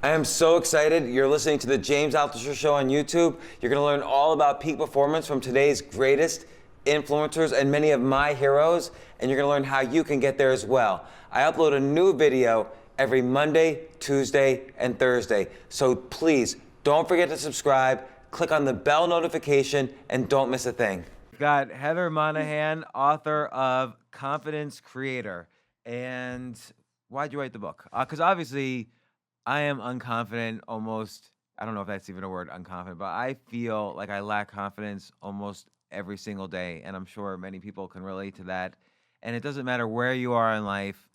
I am so excited. You're listening to the James Altucher Show on YouTube. You're going to learn all about peak performance from today's greatest influencers and many of my heroes, and you're going to learn how you can get there as well. I upload a new video every Monday, Tuesday, and Thursday. So please don't forget to subscribe, click on the bell notification, and don't miss a thing. Got Heather Monahan, author of Confidence Creator. And why'd you write the book? Because obviously I am unconfident almost, I don't know if that's even a word, unconfident, but I feel like I lack confidence almost every single day. And I'm sure many people can relate to that. And it doesn't matter where you are in life,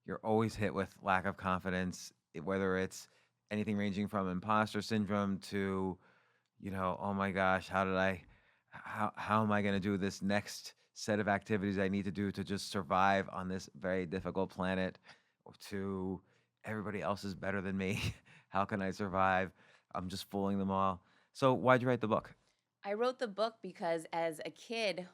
you're always hit with lack of confidence, whether it's anything ranging from imposter syndrome to, oh my gosh, how am I going to do this next set of activities I need to do to just survive on this very difficult planet, to everybody else is better than me. How can I survive? I'm just fooling them all. So why'd you write the book? I wrote the book because as a kid,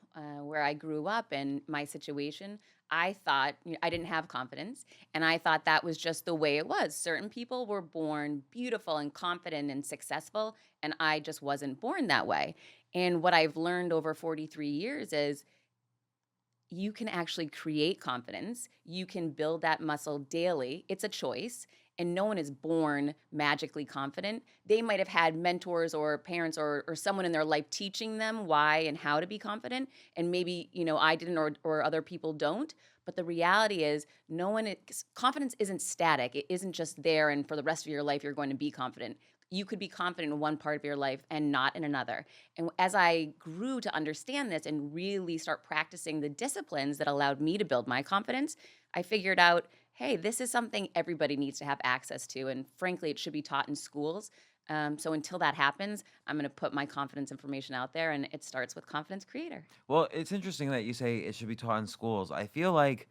where I grew up in my situation, I thought I didn't have confidence, and I thought that was just the way it was. Certain people were born beautiful and confident and successful, and I just wasn't born that way. And what I've learned over 43 years is you can actually create confidence. You can build that muscle daily. It's a choice. And no one is born magically confident. They might have had mentors or parents or someone in their life teaching them why and how to be confident. And maybe, I didn't or other people don't. But the reality is confidence isn't static. It isn't just there and for the rest of your life you're going to be confident. You could be confident in one part of your life and not in another. And as I grew to understand this and really start practicing the disciplines that allowed me to build my confidence, I figured out, hey, this is something everybody needs to have access to. And frankly, it should be taught in schools. So until that happens, I'm going to put my confidence information out there, and it starts with Confidence Creator. Well, it's interesting that you say it should be taught in schools. I feel like,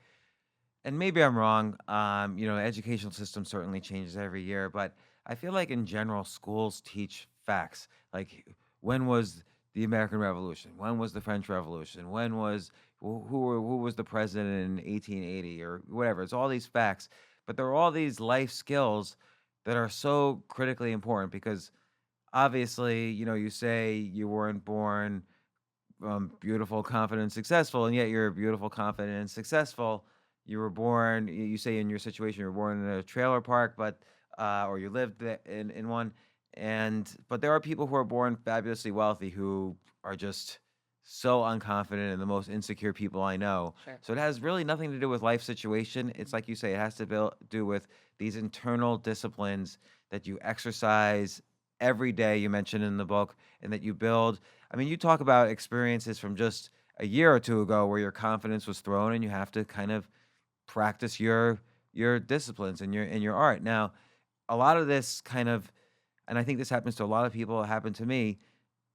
and maybe I'm wrong, the educational system certainly changes every year, but I feel like in general, schools teach facts. Like, when was the American Revolution? When was the French Revolution? When was, who was the president in 1880 or whatever? It's all these facts, but there are all these life skills that are so critically important because obviously, you say you weren't born beautiful, confident, successful, and yet you're beautiful, confident, and successful. You were born, you say in your situation, you were born in a trailer park, but or you lived in one, but there are people who are born fabulously wealthy who are just so unconfident and the most insecure people I know. Sure. So it has really nothing to do with life situation. It's like you say, it has to do with these internal disciplines that you exercise every day, you mentioned in the book, and that you build. I mean, you talk about experiences from just a year or two ago where your confidence was thrown and you have to kind of practice your disciplines and your art. Now, a lot of this kind of, and I think this happens to a lot of people, it happened to me,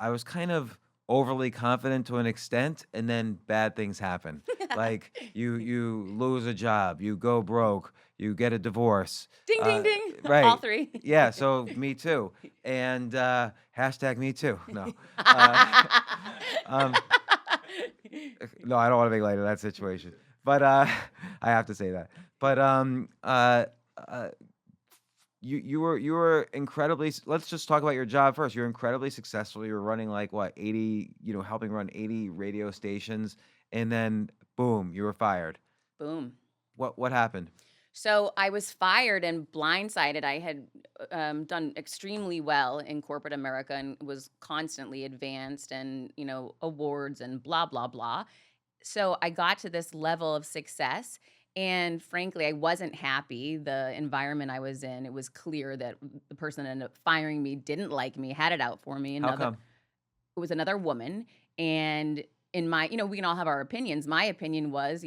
I was kind of overly confident to an extent, and then bad things happen. Like you lose a job, you go broke, you get a divorce. Ding, ding, ding. Right. All three. Yeah, so me too. And hashtag me too. No. No, I don't want to make light of that situation. But I have to say that. But you were incredibly. Let's just talk about your job first. You're incredibly successful. You're running like what 80, helping run 80 radio stations, and then boom, you were fired. Boom. What happened? So I was fired and blindsided. I had done extremely well in corporate America and was constantly advanced and, awards and blah, blah, blah. So I got to this level of success. And frankly, I wasn't happy. The environment I was in, it was clear that the person that ended up firing me didn't like me, had it out for me. How come? It was another woman. And in my, we can all have our opinions. My opinion was,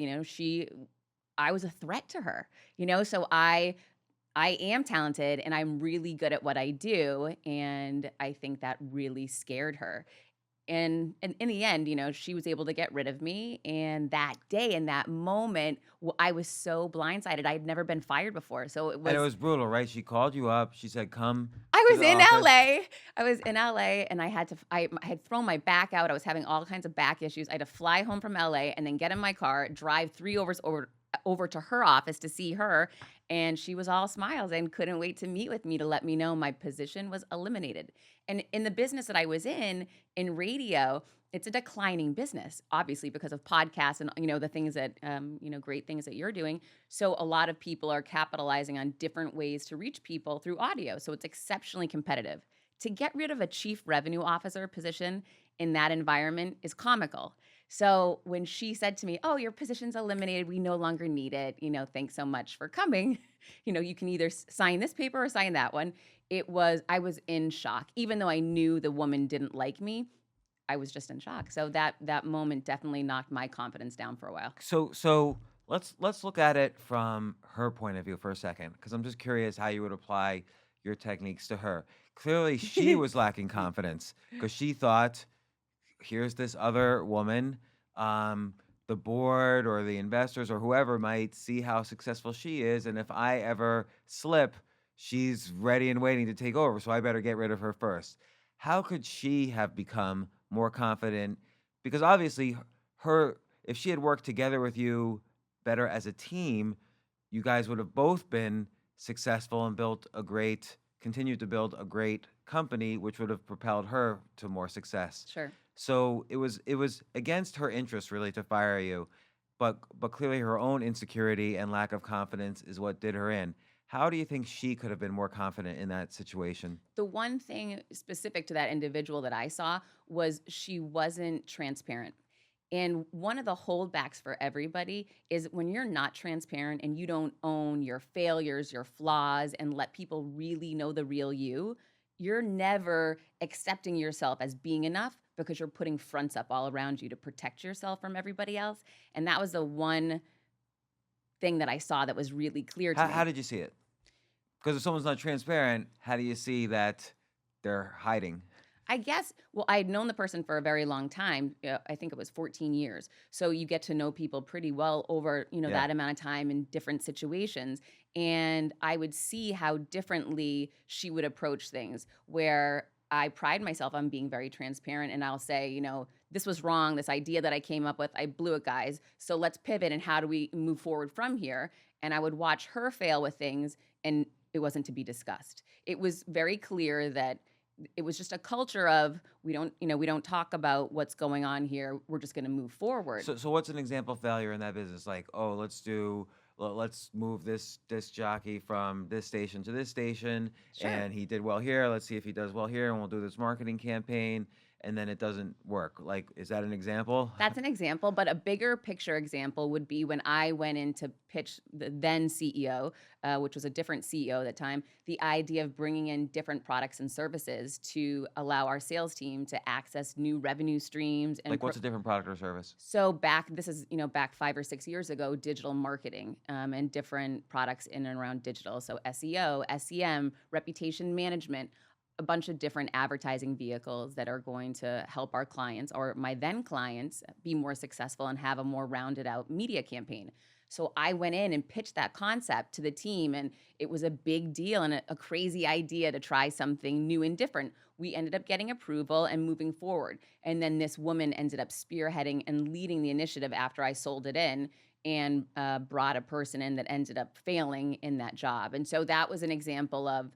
I was a threat to her, so I am talented and I'm really good at what I do. And I think that really scared her. And in the end, she was able to get rid of me. And that day, in that moment, I was so blindsided. I had never been fired before. So And it was brutal, right? She called you up. She said, come. I was to the in office. LA. I was in LA and I had thrown my back out. I was having all kinds of back issues. I had to fly home from LA and then get in my car, drive 3 hours over to her office to see her. And she was all smiles and couldn't wait to meet with me to let me know my position was eliminated. And in the business that I was in radio, it's a declining business, obviously, because of podcasts and the things that great things that you're doing. So a lot of people are capitalizing on different ways to reach people through audio. So it's exceptionally competitive. To get rid of a chief revenue officer position in that environment is comical. So when she said to me, "Oh, your position's eliminated. We no longer need it. Thanks so much for coming. You can either sign this paper or sign that one." I was in shock. Even though I knew the woman didn't like me, I was just in shock. So that moment definitely knocked my confidence down for a while. So let's look at it from her point of view for a second, because I'm just curious how you would apply your techniques to her. Clearly, she was lacking confidence because she thought, here's this other woman, the board or the investors or whoever might see how successful she is, and if I ever slip, she's ready and waiting to take over, so I better get rid of her first. How could she have become more confident? Because obviously, her if she had worked together with you better as a team, you guys would have both been successful and continued to build a great company, which would have propelled her to more success. Sure. So it was against her interest really to fire you, but clearly her own insecurity and lack of confidence is what did her in. How do you think she could have been more confident in that situation? The one thing specific to that individual that I saw was she wasn't transparent. And one of the holdbacks for everybody is when you're not transparent and you don't own your failures, your flaws, and let people really know the real you, you're never accepting yourself as being enough because you're putting fronts up all around you to protect yourself from everybody else. And that was the one thing that I saw that was really clear to How me. did you see it? Because if someone's not transparent, how do you see that they're hiding? I guess, well, I had known the person for a very long time. I think it was 14 years. So you get to know people pretty well over, Yeah. that amount of time in different situations. And I would see how differently she would approach things, where I pride myself on being very transparent. And I'll say, this was wrong. This idea that I came up with, I blew it, guys. So let's pivot and how do we move forward from here? And I would watch her fail with things, and it wasn't to be discussed. It was very clear that it was just a culture of we don't talk about what's going on here. We're just going to move forward. So what's an example of failure in that business? Like, oh, let's move this disc jockey from this station to this station, Sure. and he did well here. Let's see if he does well here, and we'll do this marketing campaign, and then it doesn't work. Like, is that an example? That's an example, but a bigger picture example would be when I went in to pitch the then CEO, which was a different CEO at the time, the idea of bringing in different products and services to allow our sales team to access new revenue streams. And Like, what's a different product or service? so this is, back 5 or 6 years ago, digital marketing, and different products in and around digital. So SEO, SEM, reputation management, a bunch of different advertising vehicles that are going to help our clients or my then clients be more successful and have a more rounded out media campaign. So I went in and pitched that concept to the team, and it was a big deal and a crazy idea to try something new and different. We ended up getting approval and moving forward. And then this woman ended up spearheading and leading the initiative after I sold it in, and brought a person in that ended up failing in that job. And so that was an example of,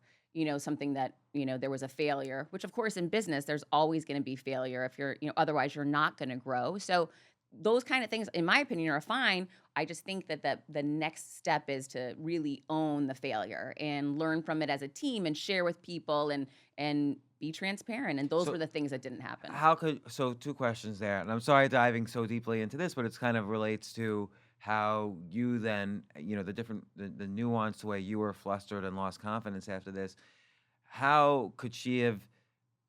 something that, there was a failure, which of course in business, there's always going to be failure if you're, otherwise you're not going to grow. So those kind of things, in my opinion, are fine. I just think that the next step is to really own the failure and learn from it as a team and share with people and be transparent. And those So were the things that didn't happen. So two questions there, and I'm sorry diving so deeply into this, but it's kind of relates to how you then, the nuanced way you were flustered and lost confidence after this. How could she have,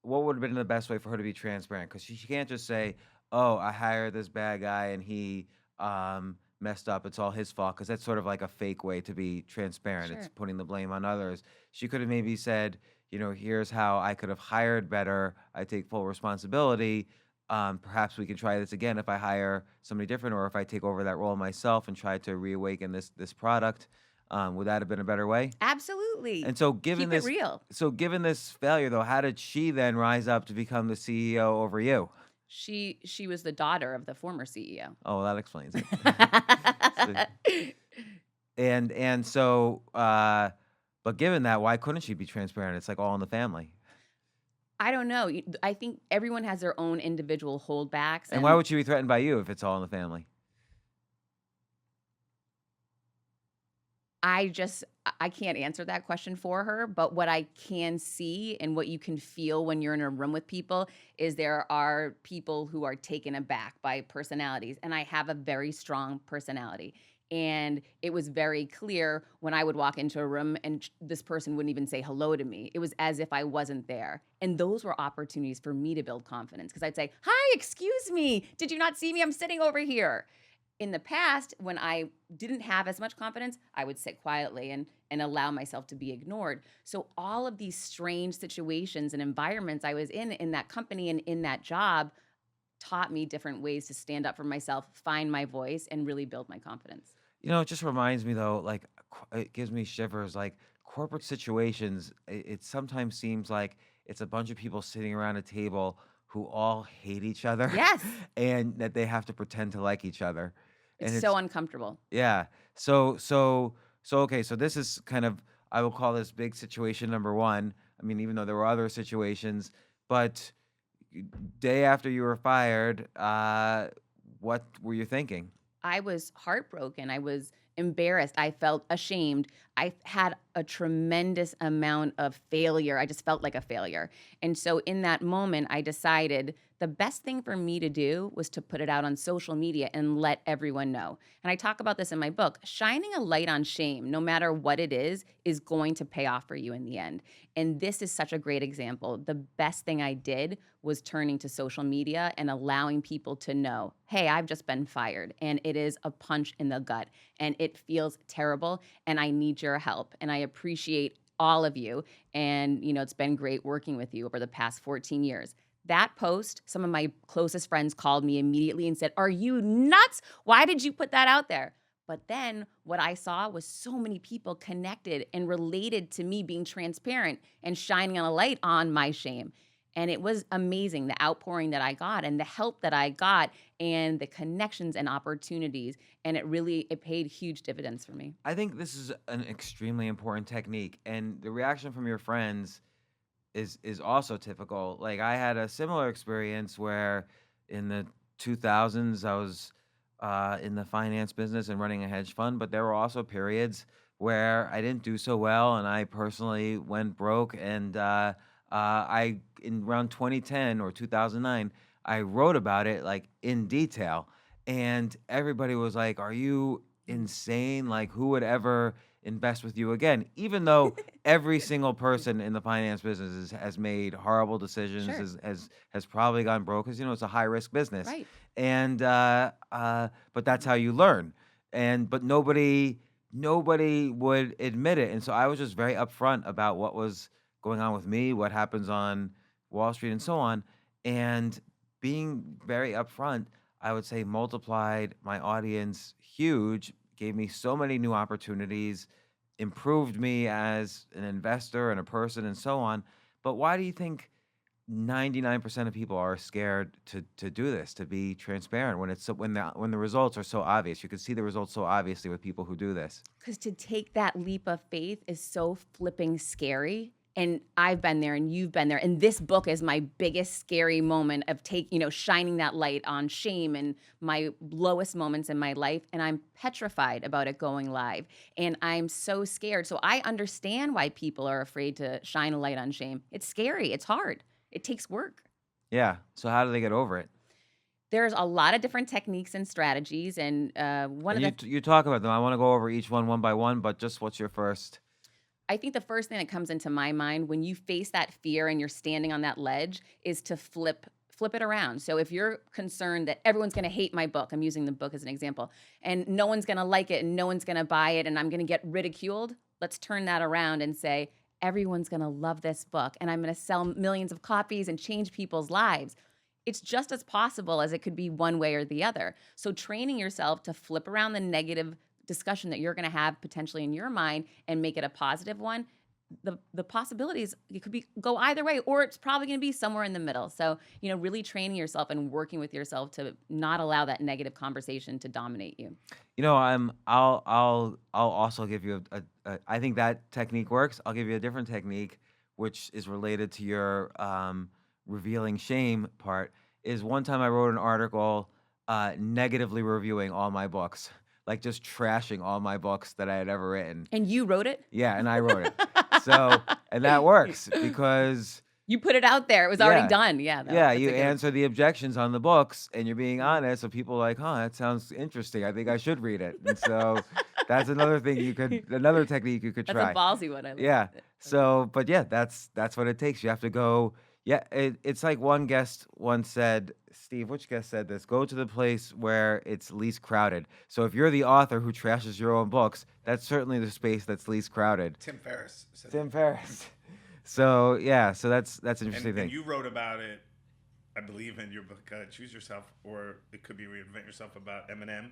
what would have been the best way for her to be transparent? Because she can't just say, oh, I hired this bad guy and he messed up. It's all his fault. Because that's sort of like a fake way to be transparent. It's Sure. putting the blame on others. She could have maybe said, here's how I could have hired better. I take full responsibility. Perhaps we can try this again if I hire somebody different, or if I take over that role myself and try to reawaken this product. Would that have been a better way? Absolutely. And so given Keep it this real. given this failure though, how did she then rise up to become the CEO over you? She was the daughter of the former CEO. Oh, well, that explains it. So- And so, but given that, why couldn't she be transparent? It's like all in the family. I don't know. I think everyone has their own individual holdbacks, And why and would she be threatened by you if it's all in the family? I can't answer that question for her, but what I can see and what you can feel when you're in a room with people is there are people who are taken aback by personalities, and I have a very strong personality. And it was very clear when I would walk into a room and this person wouldn't even say hello to me. It was as if I wasn't there. And those were opportunities for me to build confidence because I'd say, "Hi, excuse me. Did you not see me? I'm sitting over here." In the past, when I didn't have as much confidence, I would sit quietly and allow myself to be ignored. So all of these strange situations and environments I was in that company and in that job taught me different ways to stand up for myself, find my voice, and really build my confidence. It just reminds me though, like it gives me shivers. Like corporate situations, it sometimes seems like it's a bunch of people sitting around a table who all hate each other, Yes, and that they have to pretend to like each other, it's and so it's uncomfortable. yeah. So okay. So this is kind of, I will call this big situation number one. I mean, even though there were other situations, but day after you were fired, what were you thinking? I was heartbroken. I was embarrassed. I felt ashamed. I had a tremendous amount of failure. I just felt like a failure. And so in that moment, I decided the best thing for me to do was to put it out on social media and let everyone know. And I talk about this in my book. Shining a light on shame, no matter what it is going to pay off for you in the end. And this is such a great example. The best thing I did was turning to social media and allowing people to know, hey, I've just been fired and it is a punch in the gut and it feels terrible and I need your help. And I appreciate all of you. And, it's been great working with you over the past 14 years. That post, some of my closest friends called me immediately and said, "Are you nuts? Why did you put that out there?" But then what I saw was so many people connected and related to me being transparent and shining a light on my shame. And it was amazing, the outpouring that I got and the help that I got and the connections and opportunities. And it paid huge dividends for me. I think this is an extremely important technique, and the reaction from your friends is also typical. Like I had a similar experience where in the 2000s I was in the finance business and running a hedge fund, but there were also periods where I didn't do so well, and I personally went broke. And I in around 2010 or 2009, I wrote about it like in detail, and everybody was like, "Are you insane? Like, who would ever invest with you again?" Even though every single person in the finance business has made horrible decisions, Sure. has probably gone broke because it's a high risk business, Right. and but that's how you learn, and but nobody would admit it, and so I was just very upfront about what was going on with me, what happens on Wall Street, and so on, and being very upfront, I would say multiplied my audience huge, gave me so many new opportunities, improved me as an investor and a person and so on. But why do you think 99% of people are scared to do this, to be transparent when it's when the results are so obvious? You can see the results so obviously with people who do this. Because to take that leap of faith is so flipping scary. And I've been there and you've been there. And this book is my biggest scary moment of shining that light on shame and my lowest moments in my life. And I'm petrified about it going live. And I'm so scared. So I understand why people are afraid to shine a light on shame. It's scary. It's hard. It takes work. Yeah. So how do they get over it? There's a lot of different techniques and strategies. And one And of the you talk about them. I want to go over each one by one, but just what's your first? I think the first thing that comes into my mind when you face that fear and you're standing on that ledge is to flip it around. So if you're concerned that everyone's going to hate my book, I'm using the book as an example, and no one's going to like it and no one's going to buy it and I'm going to get ridiculed, let's turn that around and say everyone's going to love this book and I'm going to sell millions of copies and change people's lives. It's just as possible as it could be one way or the other. So training yourself to flip around the negative discussion that you're going to have potentially in your mind and make it a positive one, the possibilities, it could go either way, or it's probably going to be somewhere in the middle. So, really training yourself and working with yourself to not allow that negative conversation to dominate you. I'll also give you I think that technique works. I'll give you a different technique, which is related to your revealing shame part. Is one time I wrote an article negatively reviewing all my books, like just trashing all my books that I had ever written. And you wrote it? Yeah, and I wrote it. And that works because you put it out there. It was already done. Yeah. Yeah, you answer the objections on the books and you're being honest. So people are like, that sounds interesting. I think I should read it. And so that's another thing another technique you could try. That's a ballsy one. I Yeah. So, but yeah, that's what it takes. You have to go. Yeah, it's like one guest once said, Steve, which guest said this? Go to the place where it's least crowded. So if you're the author who trashes your own books, that's certainly the space that's least crowded. Tim Ferriss said Tim Ferriss. So yeah, so that's an interesting thing. And you wrote about it, I believe, in your book, Choose Yourself, or it could be Reinvent Yourself, about Eminem,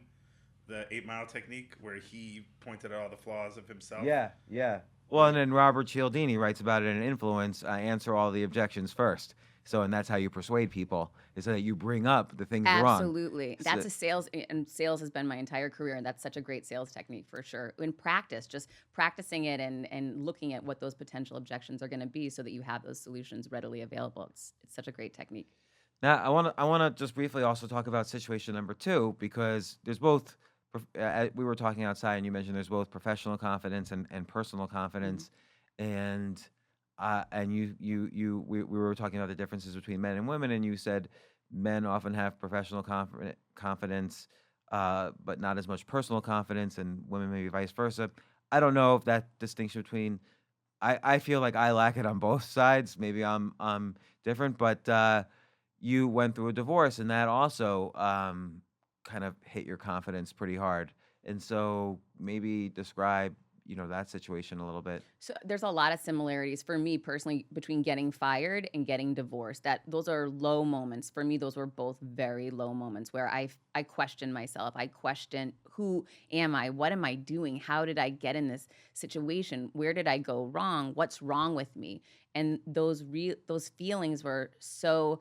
the 8 Mile technique, where he pointed out all the flaws of himself. Yeah. Well, and then Robert Cialdini writes about it in Influence, answer all the objections first. So, and that's how you persuade people, is that you bring up the things wrong. Absolutely. That's a sales, and sales has been my entire career, and that's such a great sales technique for sure. In practice, just practicing it and looking at what those potential objections are going to be so that you have those solutions readily available. It's such a great technique. Now, I want to just briefly also talk about situation number 2, because there's both, we were talking outside and you mentioned there's both professional confidence and personal confidence. Mm-hmm. And we were talking about the differences between men and women, and you said men often have professional confidence, but not as much personal confidence, and women maybe vice versa. I don't know if that distinction between, I feel like I lack it on both sides. Maybe I'm different, but you went through a divorce, and that also kind of hit your confidence pretty hard. And so maybe describe that situation a little bit. So there's a lot of similarities for me personally between getting fired and getting divorced. Those are low moments. For me, those were both very low moments where I questioned myself. I questioned, who am I? What am I doing? How did I get in this situation? Where did I go wrong? What's wrong with me? And those feelings were so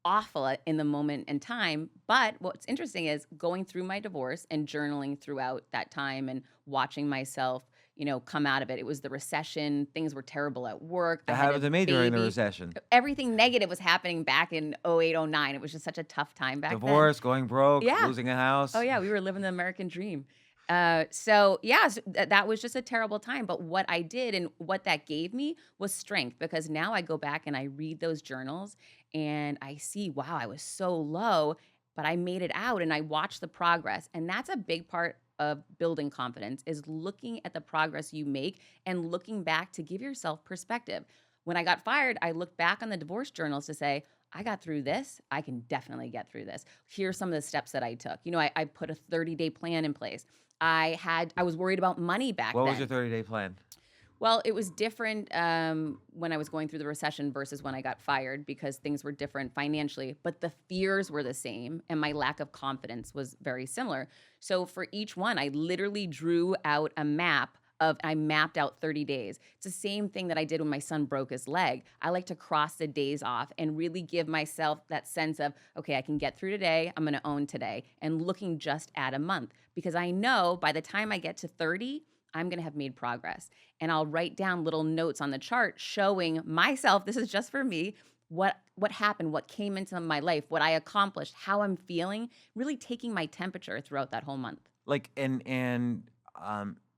awful in the moment in time. But what's interesting is going through my divorce and journaling throughout that time and watching myself, come out of it. It was the recession. Things were terrible at work. That happened to me during the recession. Everything negative was happening back in 2008, 2009. It was just such a tough time back then. Divorce, going broke, losing a house. Oh yeah, we were living the American dream. That was just a terrible time. But what I did and what that gave me was strength, because now I go back and I read those journals and I see, wow, I was so low, but I made it out, and I watch the progress. And that's a big part of building confidence, is looking at the progress you make and looking back to give yourself perspective. When I got fired, I looked back on the divorce journals to say, I got through this. I can definitely get through this. Here's some of the steps that I took. I put a 30-day plan in place. I was worried about money back then. What was your 30-day plan? Well, it was different when I was going through the recession versus when I got fired, because things were different financially, but the fears were the same, and my lack of confidence was very similar. So for each one, I literally drew out a map I mapped out 30 days. It's the same thing that I did when my son broke his leg. I like to cross the days off and really give myself that sense of, okay, I can get through today. I'm going to own today, and looking just at a month, because I know by the time I get to 30, I'm going to have made progress. And I'll write down little notes on the chart showing myself, this is just for me, what happened, what came into my life, what I accomplished, how I'm feeling, really taking my temperature throughout that whole month. Like, and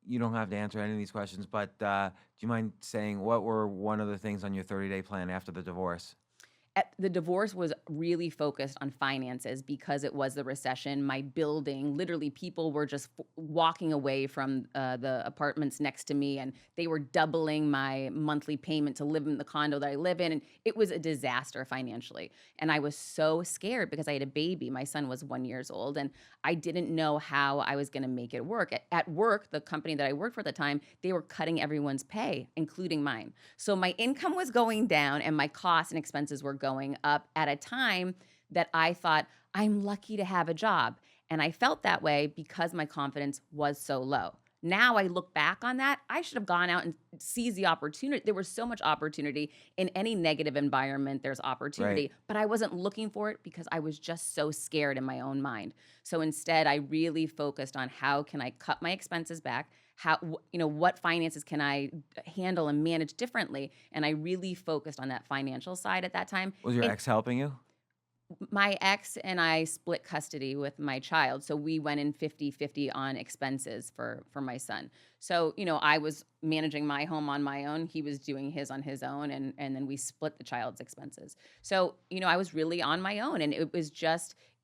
you don't have to answer any of these questions, but do you mind saying what were one of the things on your 30-day plan after the divorce? The divorce was really focused on finances because it was the recession. My building, literally people were just walking away from the apartments next to me, and they were doubling my monthly payment to live in the condo that I live in. And it was a disaster financially. And I was so scared because I had a baby. My son was 1 year old, and I didn't know how I was going to make it work. At work, the company that I worked for at the time, they were cutting everyone's pay, including mine. So my income was going down and my costs and expenses were going up at a time that I thought, I'm lucky to have a job. And I felt that way because my confidence was so low. Now I look back on that, I should have gone out and seized the opportunity. There was so much opportunity in any negative environment. There's opportunity, Right. but I wasn't looking for it because I was just so scared in my own mind. So instead, I really focused on how can I cut my expenses back? What finances can I handle and manage differently? And I really focused on that financial side at that time. Was your And ex helping you? my ex and I split custody with my child. So we went in 50-50 on expenses for my son. So, I was managing my home on my own. He was doing his on his own. And then we split the child's expenses. So, I was really on my own. And it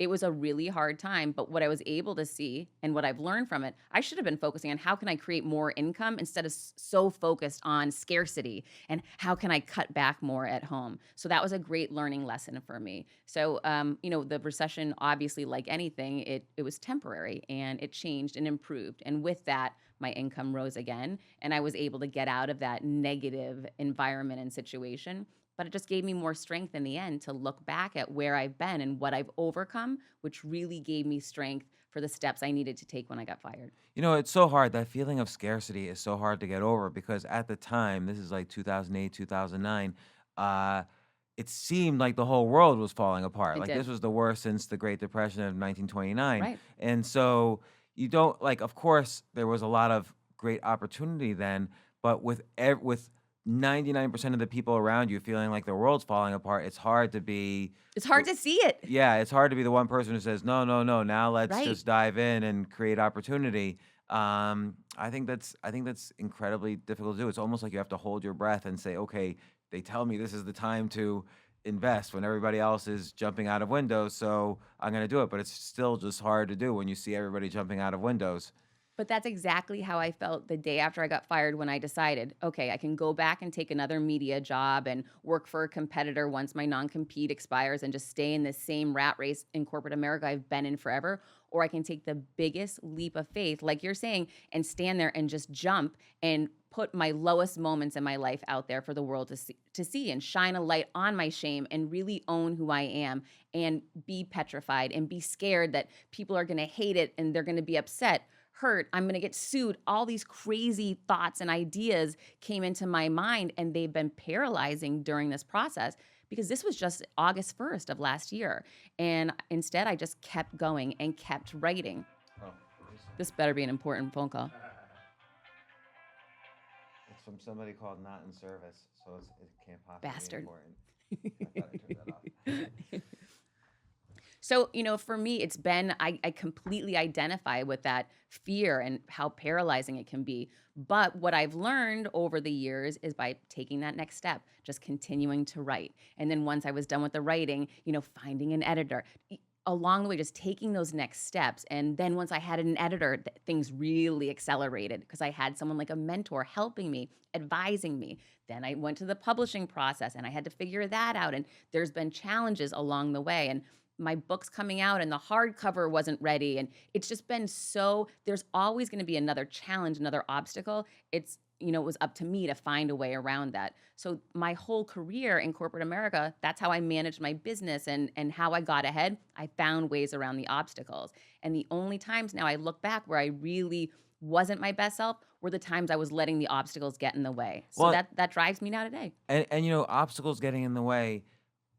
was a really hard time. But what I was able to see and what I've learned from it, I should have been focusing on how can I create more income instead of so focused on scarcity and how can I cut back more at home. So that was a great learning lesson for me. So, the recession, obviously, like anything, it was temporary and it changed and improved. And with that, my income rose again, and I was able to get out of that negative environment and situation. But it just gave me more strength in the end to look back at where I've been and what I've overcome, which really gave me strength for the steps I needed to take when I got fired. It's so hard. That feeling of scarcity is so hard to get over because at the time, this is like 2008, 2009, uh, it seemed like the whole world was falling apart. It Like this did. was the worst since the Great Depression of 1929. Right. And so you don't like, of course, there was a lot of great opportunity then, but with 99% of the people around you feeling like the world's falling apart, it's hard to be It's hard to see it. yeah, it's hard to be the one person who says, "No, no, no, now let's Right. just dive in and create opportunity." I think that's incredibly difficult to do. It's almost like you have to hold your breath and say, "Okay, they tell me this is the time to invest when everybody else is jumping out of windows, so I'm going to do it." But it's still just hard to do when you see everybody jumping out of windows. But that's exactly how I felt the day after I got fired when I decided, okay, I can go back and take another media job and work for a competitor once my non-compete expires and just stay in the same rat race in corporate America I've been in forever. Or I can take the biggest leap of faith, like you're saying, and stand there and just jump and put my lowest moments in my life out there for the world to see and shine a light on my shame and really own who I am and be petrified and be scared that people are going to hate it and they're going to be upset, hurt, I'm going to get sued. All these crazy thoughts and ideas came into my mind, and they've been paralyzing during this process because this was just August 1st of last year. And instead, I just kept going and kept writing. Oh, This better be an important phone call. it's from somebody called not in service, so it can't possibly Bastard. be important. I thought I turned that off. So, for me, it's been, I completely identify with that fear and how paralyzing it can be. But what I've learned over the years is by taking that next step, just continuing to write. And then once I was done with the writing, finding an editor. Along the way, just taking those next steps. And then once I had an editor, things really accelerated because I had someone like a mentor helping me, advising me. Then I went to the publishing process and I had to figure that out. And there's been challenges along the way. And my book's coming out and the hardcover wasn't ready. And it's just been there's always going to be another challenge, another obstacle. It was up to me to find a way around that. So my whole career in corporate America, that's how I managed my business and how I got ahead. I found ways around the obstacles. And the only times now I look back where I really wasn't my best self were the times I was letting the obstacles get in the way. So Well, that drives me now today. and obstacles getting in the way,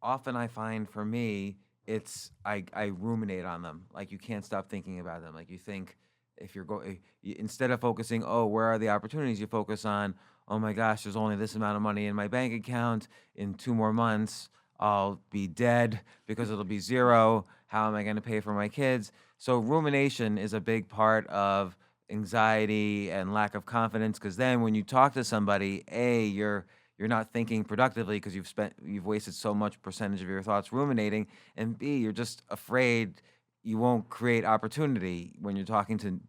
often I find for me, it's I ruminate on them. Like you can't stop thinking about them. Like you think if you're going instead of focusing, oh, where are the opportunities? You focus on, oh my gosh, there's only this amount of money in my bank account. In 2 more months, I'll be dead because it'll be zero. How am I going to pay for my kids? So rumination is a big part of anxiety and lack of confidence because then when you talk to somebody, you're not thinking productively because you've wasted so much percentage of your thoughts ruminating, and B, you're just afraid you won't create opportunity when you're talking to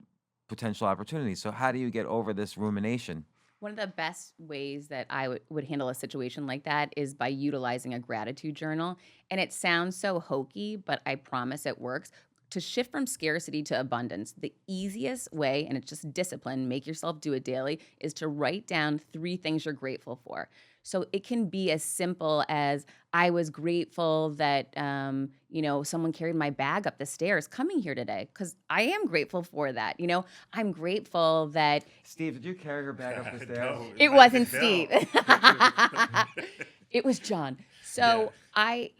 potential opportunities. So how do you get over this rumination? One of the best ways that I would handle a situation like that is by utilizing a gratitude journal. And it sounds so hokey, but I promise it works. To shift from scarcity to abundance, the easiest way, and it's just discipline, make yourself do it daily, is to write down 3 things you're grateful for. So it can be as simple as I was grateful that, someone carried my bag up the stairs coming here today, because I am grateful for that. I'm grateful that Steve, did you carry her bag up the stairs? No, it might have been wasn't Steve. Bill. It was John. Yeah. So I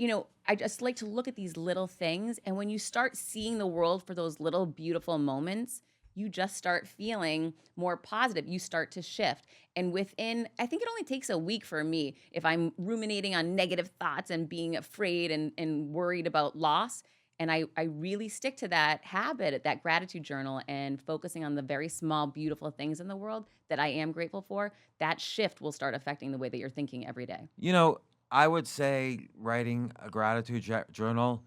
just like to look at these little things. And when you start seeing the world for those little beautiful moments, you just start feeling more positive. You start to shift. And I think it only takes a week for me if I'm ruminating on negative thoughts and being afraid and worried about loss. And I really stick to that habit, that gratitude journal, and focusing on the very small, beautiful things in the world that I am grateful for. That shift will start affecting the way that you're thinking every day. I would say writing a gratitude journal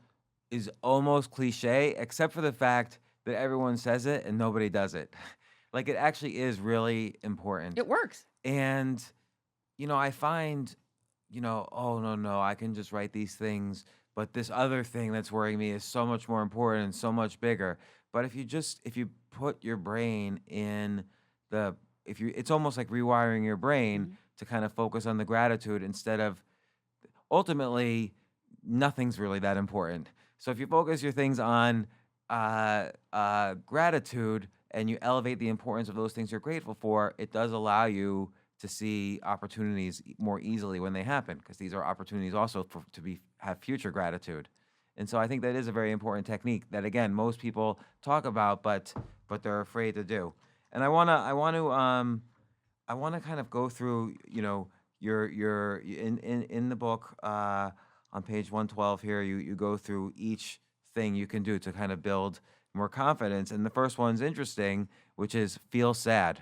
is almost cliche, except for the fact that everyone says it and nobody does it. Like, it actually is really important. It works. And, I find, oh, no, I can just write these things, but this other thing that's worrying me is so much more important and so much bigger. But if you put your brain in it's almost like rewiring your brain to kind of focus on the gratitude instead of, ultimately, nothing's really that important. So if you focus your things on gratitude and you elevate the importance of those things you're grateful for, it does allow you to see opportunities more easily when they happen, because these are opportunities also have future gratitude. And so I think that is a very important technique that, again, most people talk about, but they're afraid to do. And I want to kind of go through, your in the book, on page 112 here, you go through each thing you can do to kind of build more confidence. And the first one's interesting, which is feel sad.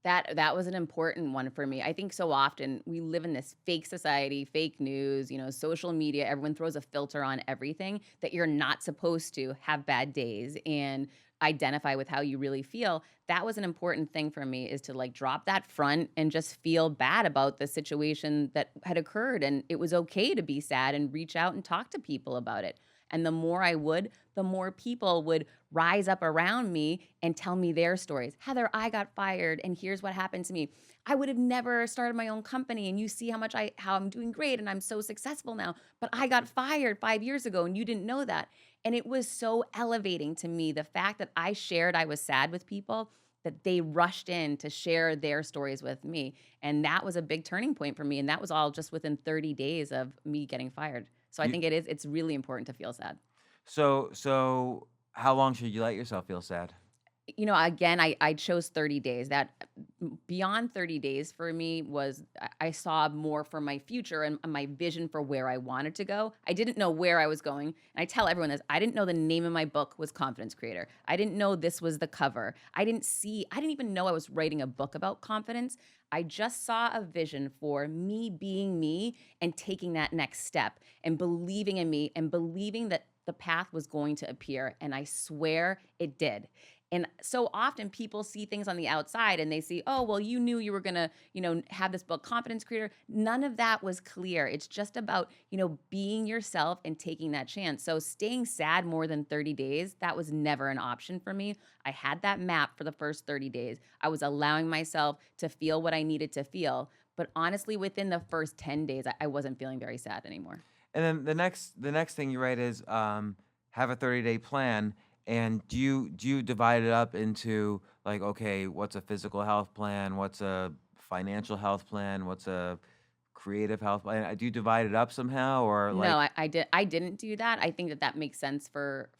That was an important one for me. I think so often we live in this fake society, fake news, social media. Everyone throws a filter on everything, that you're not supposed to have bad days and identify with how you really feel. That was an important thing for me, is to like drop that front and just feel bad about the situation that had occurred. And it was okay to be sad and reach out and talk to people about it. And the more I would, the more people would rise up around me and tell me their stories. Heather, I got fired and here's what happened to me. I would have never started my own company, and you see how I'm doing great and I'm so successful now, but I got fired 5 years ago and you didn't know that. And it was so elevating to me, the fact that I shared I was sad with people, that they rushed in to share their stories with me. And that was a big turning point for me. And that was all just within 30 days of me getting fired. So I think it's really important to feel sad. So how long should you let yourself feel sad? Again, I chose 30 days. That beyond 30 days for me was, I saw more for my future and my vision for where I wanted to go. I didn't know where I was going. And I tell everyone this, I didn't know the name of my book was Confidence Creator. I didn't know this was the cover. I didn't even know I was writing a book about confidence. I just saw a vision for me being me and taking that next step and believing in me and believing that the path was going to appear. And I swear it did. And so often people see things on the outside and they see, oh, well, you knew you were going to, have this book, Confidence Creator. None of that was clear. It's just about, being yourself and taking that chance. So staying sad more than 30 days, that was never an option for me. I had that map for the first 30 days. I was allowing myself to feel what I needed to feel. But honestly, within the first 10 days, I wasn't feeling very sad anymore. And then the next thing you write is have a 30-day plan. And do you divide it up into, like, okay, what's a physical health plan? What's a financial health plan? What's a creative health plan? Do you divide it up somehow, or like? No, I didn't do that. I think that makes sense for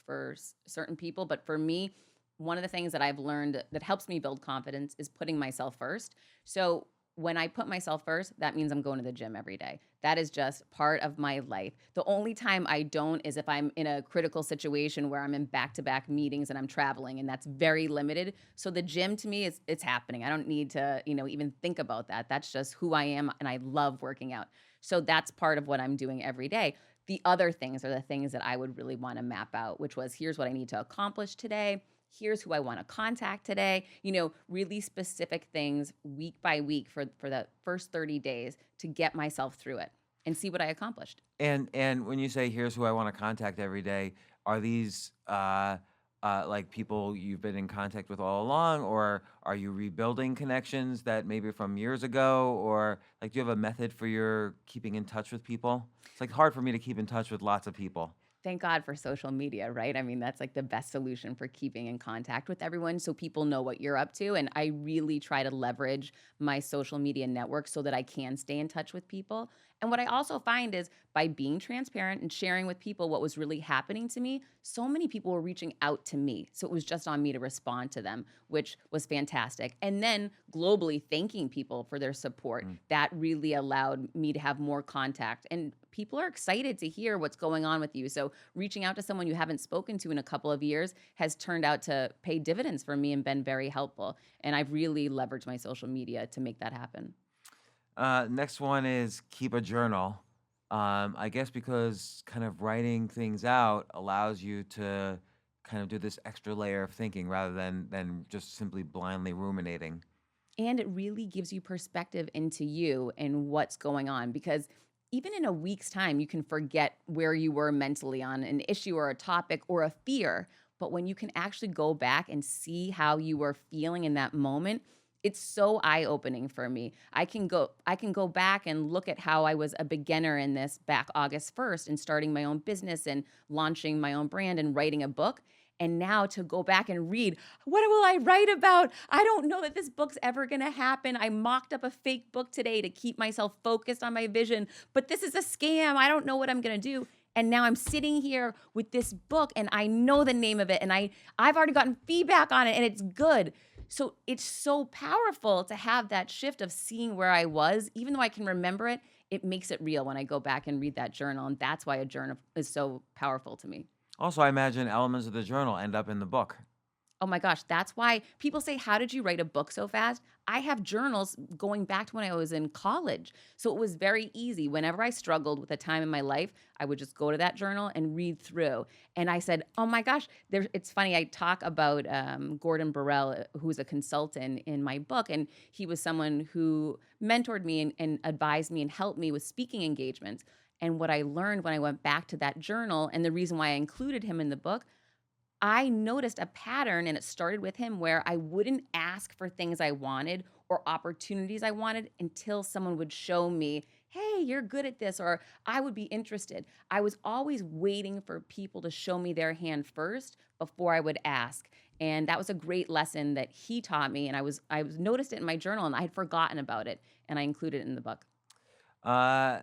certain people, but for me, one of the things that I've learned that helps me build confidence is putting myself first. So when I put myself first, that means I'm going to the gym every day. That is just part of my life. The only time I don't is if I'm in a critical situation where I'm in back-to-back meetings and I'm traveling, and that's very limited. So the gym to me it's happening. I don't need to, even think about that. That's just who I am, and I love working out. So that's part of what I'm doing every day. The other things are the things that I would really want to map out, which was, here's what I need to accomplish today. Here's who I want to contact today, really specific things week by week for the first 30 days to get myself through it and see what I accomplished. And when you say here's who I want to contact every day, are these like people you've been in contact with all along, or are you rebuilding connections that maybe from years ago, or like do you have a method for your keeping in touch with people? It's like hard for me to keep in touch with lots of people. Thank God for social media, right? I mean, that's like the best solution for keeping in contact with everyone so people know what you're up to. And I really try to leverage my social media network so that I can stay in touch with people. And what I also find is by being transparent and sharing with people what was really happening to me, so many people were reaching out to me. So it was just on me to respond to them, which was fantastic. And then globally thanking people for their support, that really allowed me to have more contact. And people are excited to hear what's going on with you. So reaching out to someone you haven't spoken to in a couple of years has turned out to pay dividends for me and been very helpful. And I've really leveraged my social media to make that happen. Next one is keep a journal. I guess because kind of writing things out allows you to kind of do this extra layer of thinking rather than just simply blindly ruminating. And it really gives you perspective into you and what's going on because even in a week's time, you can forget where you were mentally on an issue or a topic or a fear. But when you can actually go back and see how you were feeling in that moment, it's so eye-opening for me. I can go back and look at how I was a beginner in this back August 1st and starting my own business and launching my own brand and writing a book. And now to go back and read, what will I write about? I don't know that this book's ever going to happen. I mocked up a fake book today to keep myself focused on my vision, but this is a scam. I don't know what I'm going to do. And now I'm sitting here with this book and I know the name of it and I've already gotten feedback on it and it's good. So it's so powerful to have that shift of seeing where I was, even though I can remember it, it makes it real when I go back and read that journal. And that's why a journal is so powerful to me. Also, I imagine elements of the journal end up in the book. Oh my gosh, that's why people say, how did you write a book so fast? I have journals going back to when I was in college. So it was very easy. Whenever I struggled with a time in my life, I would just go to that journal and read through. And I said, oh my gosh, it's funny. I talk about Gordon Burrell, who's a consultant in my book. And he was someone who mentored me and advised me and helped me with speaking engagements. And what I learned when I went back to that journal, and the reason why I included him in the book, I noticed a pattern, and it started with him where I wouldn't ask for things I wanted or opportunities I wanted until someone would show me, hey, you're good at this, or I would be interested. I was always waiting for people to show me their hand first before I would ask. And that was a great lesson that he taught me, and I noticed it in my journal, and I had forgotten about it, and I included it in the book. Uh,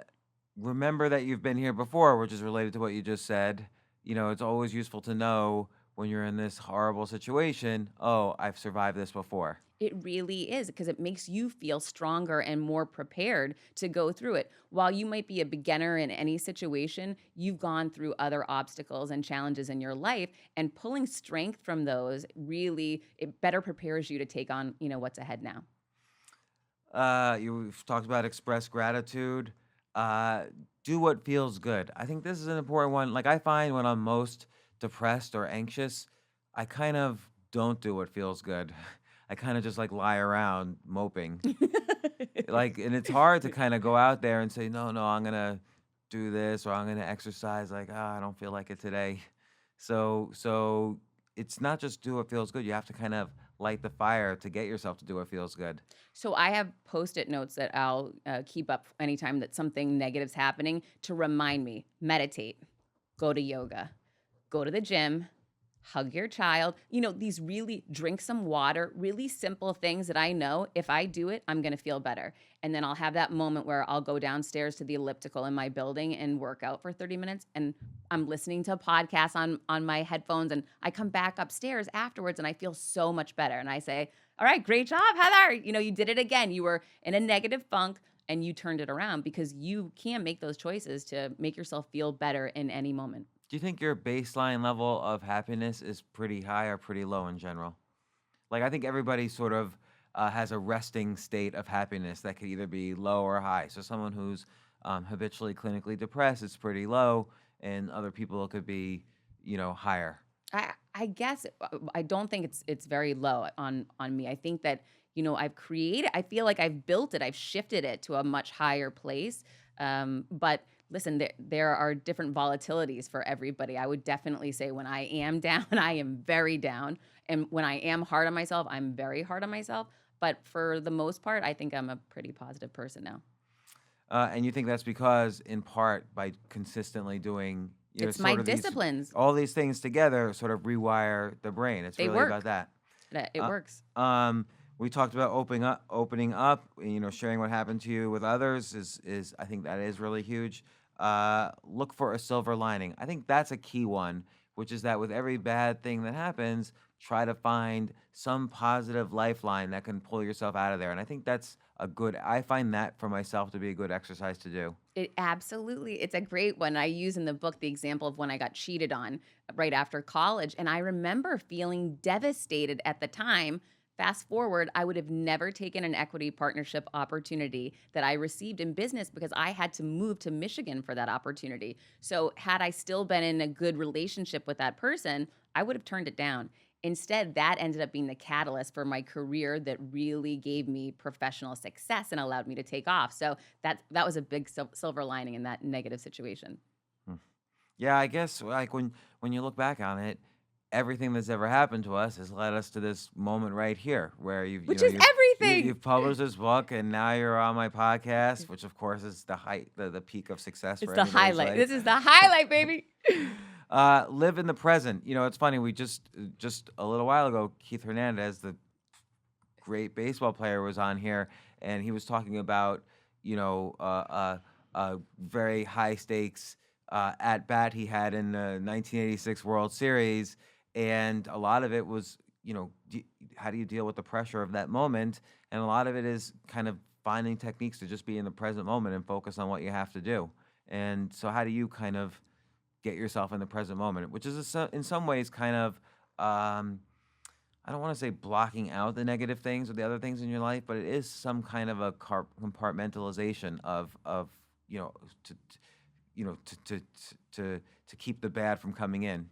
Remember that you've been here before, which is related to what you just said. You know, it's always useful to know when you're in this horrible situation, oh, I've survived this before. It really is because it makes you feel stronger and more prepared to go through it. While you might be a beginner in any situation, you've gone through other obstacles and challenges in your life, and pulling strength from those really it better prepares you to take on, what's ahead now. You've talked about express gratitude. Do what feels good. I think this is an important one. Like I find when I'm most depressed or anxious, I kind of don't do what feels good. I kind of just like lie around moping. Like, and it's hard to kind of go out there and say, no, I'm gonna do this or I'm gonna exercise. Like, I don't feel like it today. So it's not just do what feels good. You have to kind of light the fire to get yourself to do what feels good. So I have Post-it notes that I'll keep up anytime that something negative's happening to remind me, meditate, go to yoga, go to the gym, hug your child. These really drink some water, really simple things that I know if I do it, I'm going to feel better. And then I'll have that moment where I'll go downstairs to the elliptical in my building and work out for 30 minutes. And I'm listening to a podcast on my headphones. And I come back upstairs afterwards and I feel so much better. And I say, all right, great job, Heather. You did it again. You were in a negative funk and you turned it around because you can make those choices to make yourself feel better in any moment. Do you think your baseline level of happiness is pretty high or pretty low in general? Like, I think everybody sort of has a resting state of happiness that could either be low or high. So someone who's habitually clinically depressed, it's pretty low, and other people it could be, higher. I guess I don't think it's very low on me. I think that I feel like I've built it, I've shifted it to a much higher place. But listen, there are different volatilities for everybody. I would definitely say when I am down, I am very down. And when I am hard on myself, I'm very hard on myself. But for the most part, I think I'm a pretty positive person now. And you think that's because, in part, by consistently doing It's my sort of disciplines. all these things together, sort of rewire the brain. It's They really work. about that. It Uh, works. we talked about opening up. Sharing what happened to you with others is I think that is really huge. Look for a silver lining. I think that's a key one, which is that with every bad thing that happens, try to find some positive lifeline that can pull yourself out of there. And I think that's I find that for myself to be a good exercise to do. It's a great one. I use in the book the example of when I got cheated on right after college. And I remember feeling devastated at the time. Fast forward, I would have never taken an equity partnership opportunity that I received in business because I had to move to Michigan for that opportunity. So had I still been in a good relationship with that person, I would have turned it down. Instead, that ended up being the catalyst for my career that really gave me professional success and allowed me to take off. So that was a big silver lining in that negative situation. Hmm. Yeah, I guess like when you look back on it, everything that's ever happened to us has led us to this moment right here, where Which is everything. you've published this book, and now you're on my podcast, which of course is the peak of success. It's For the anybody's highlight. life. This is the highlight, baby. Live in the present. It's funny. We just a little while ago, Keith Hernandez, the great baseball player, was on here, and he was talking about a very high stakes at bat he had in the 1986 World Series, and a lot of it was how do you deal with the pressure of that moment, and a lot of it is kind of finding techniques to just be in the present moment and focus on what you have to do. And so, how do you kind of get yourself in the present moment, which is in some ways kind of, I don't want to say blocking out the negative things or the other things in your life, but it is some kind of a compartmentalization of to keep the bad from coming in.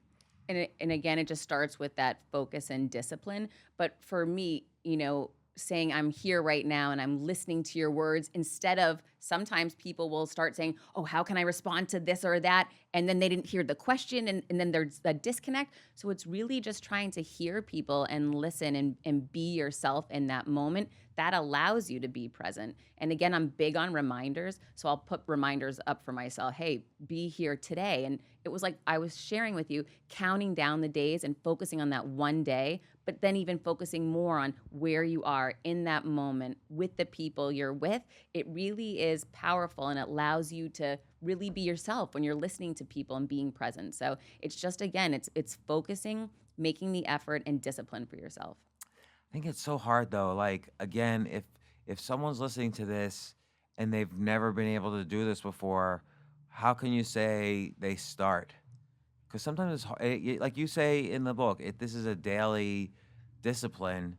And again, it just starts with that focus and discipline. But for me, saying I'm here right now and I'm listening to your words, instead of sometimes people will start saying, oh, how can I respond to this or that? And then they didn't hear the question, and then there's a disconnect. So it's really just trying to hear people and listen and be yourself in that moment. That allows you to be present. And again, I'm big on reminders. So I'll put reminders up for myself. Hey, be here today. And it was like I was sharing with you, counting down the days and focusing on that one day, but then even focusing more on where you are in that moment with the people you're with. It really is powerful, and it allows you to really be yourself when you're listening to people and being present. So it's just, again, it's focusing, making the effort, and discipline for yourself. I think it's so hard though. Like, again, if someone's listening to this and they've never been able to do this before, how can you say they start? Because sometimes it's hard, like you say in the book, this is a daily discipline,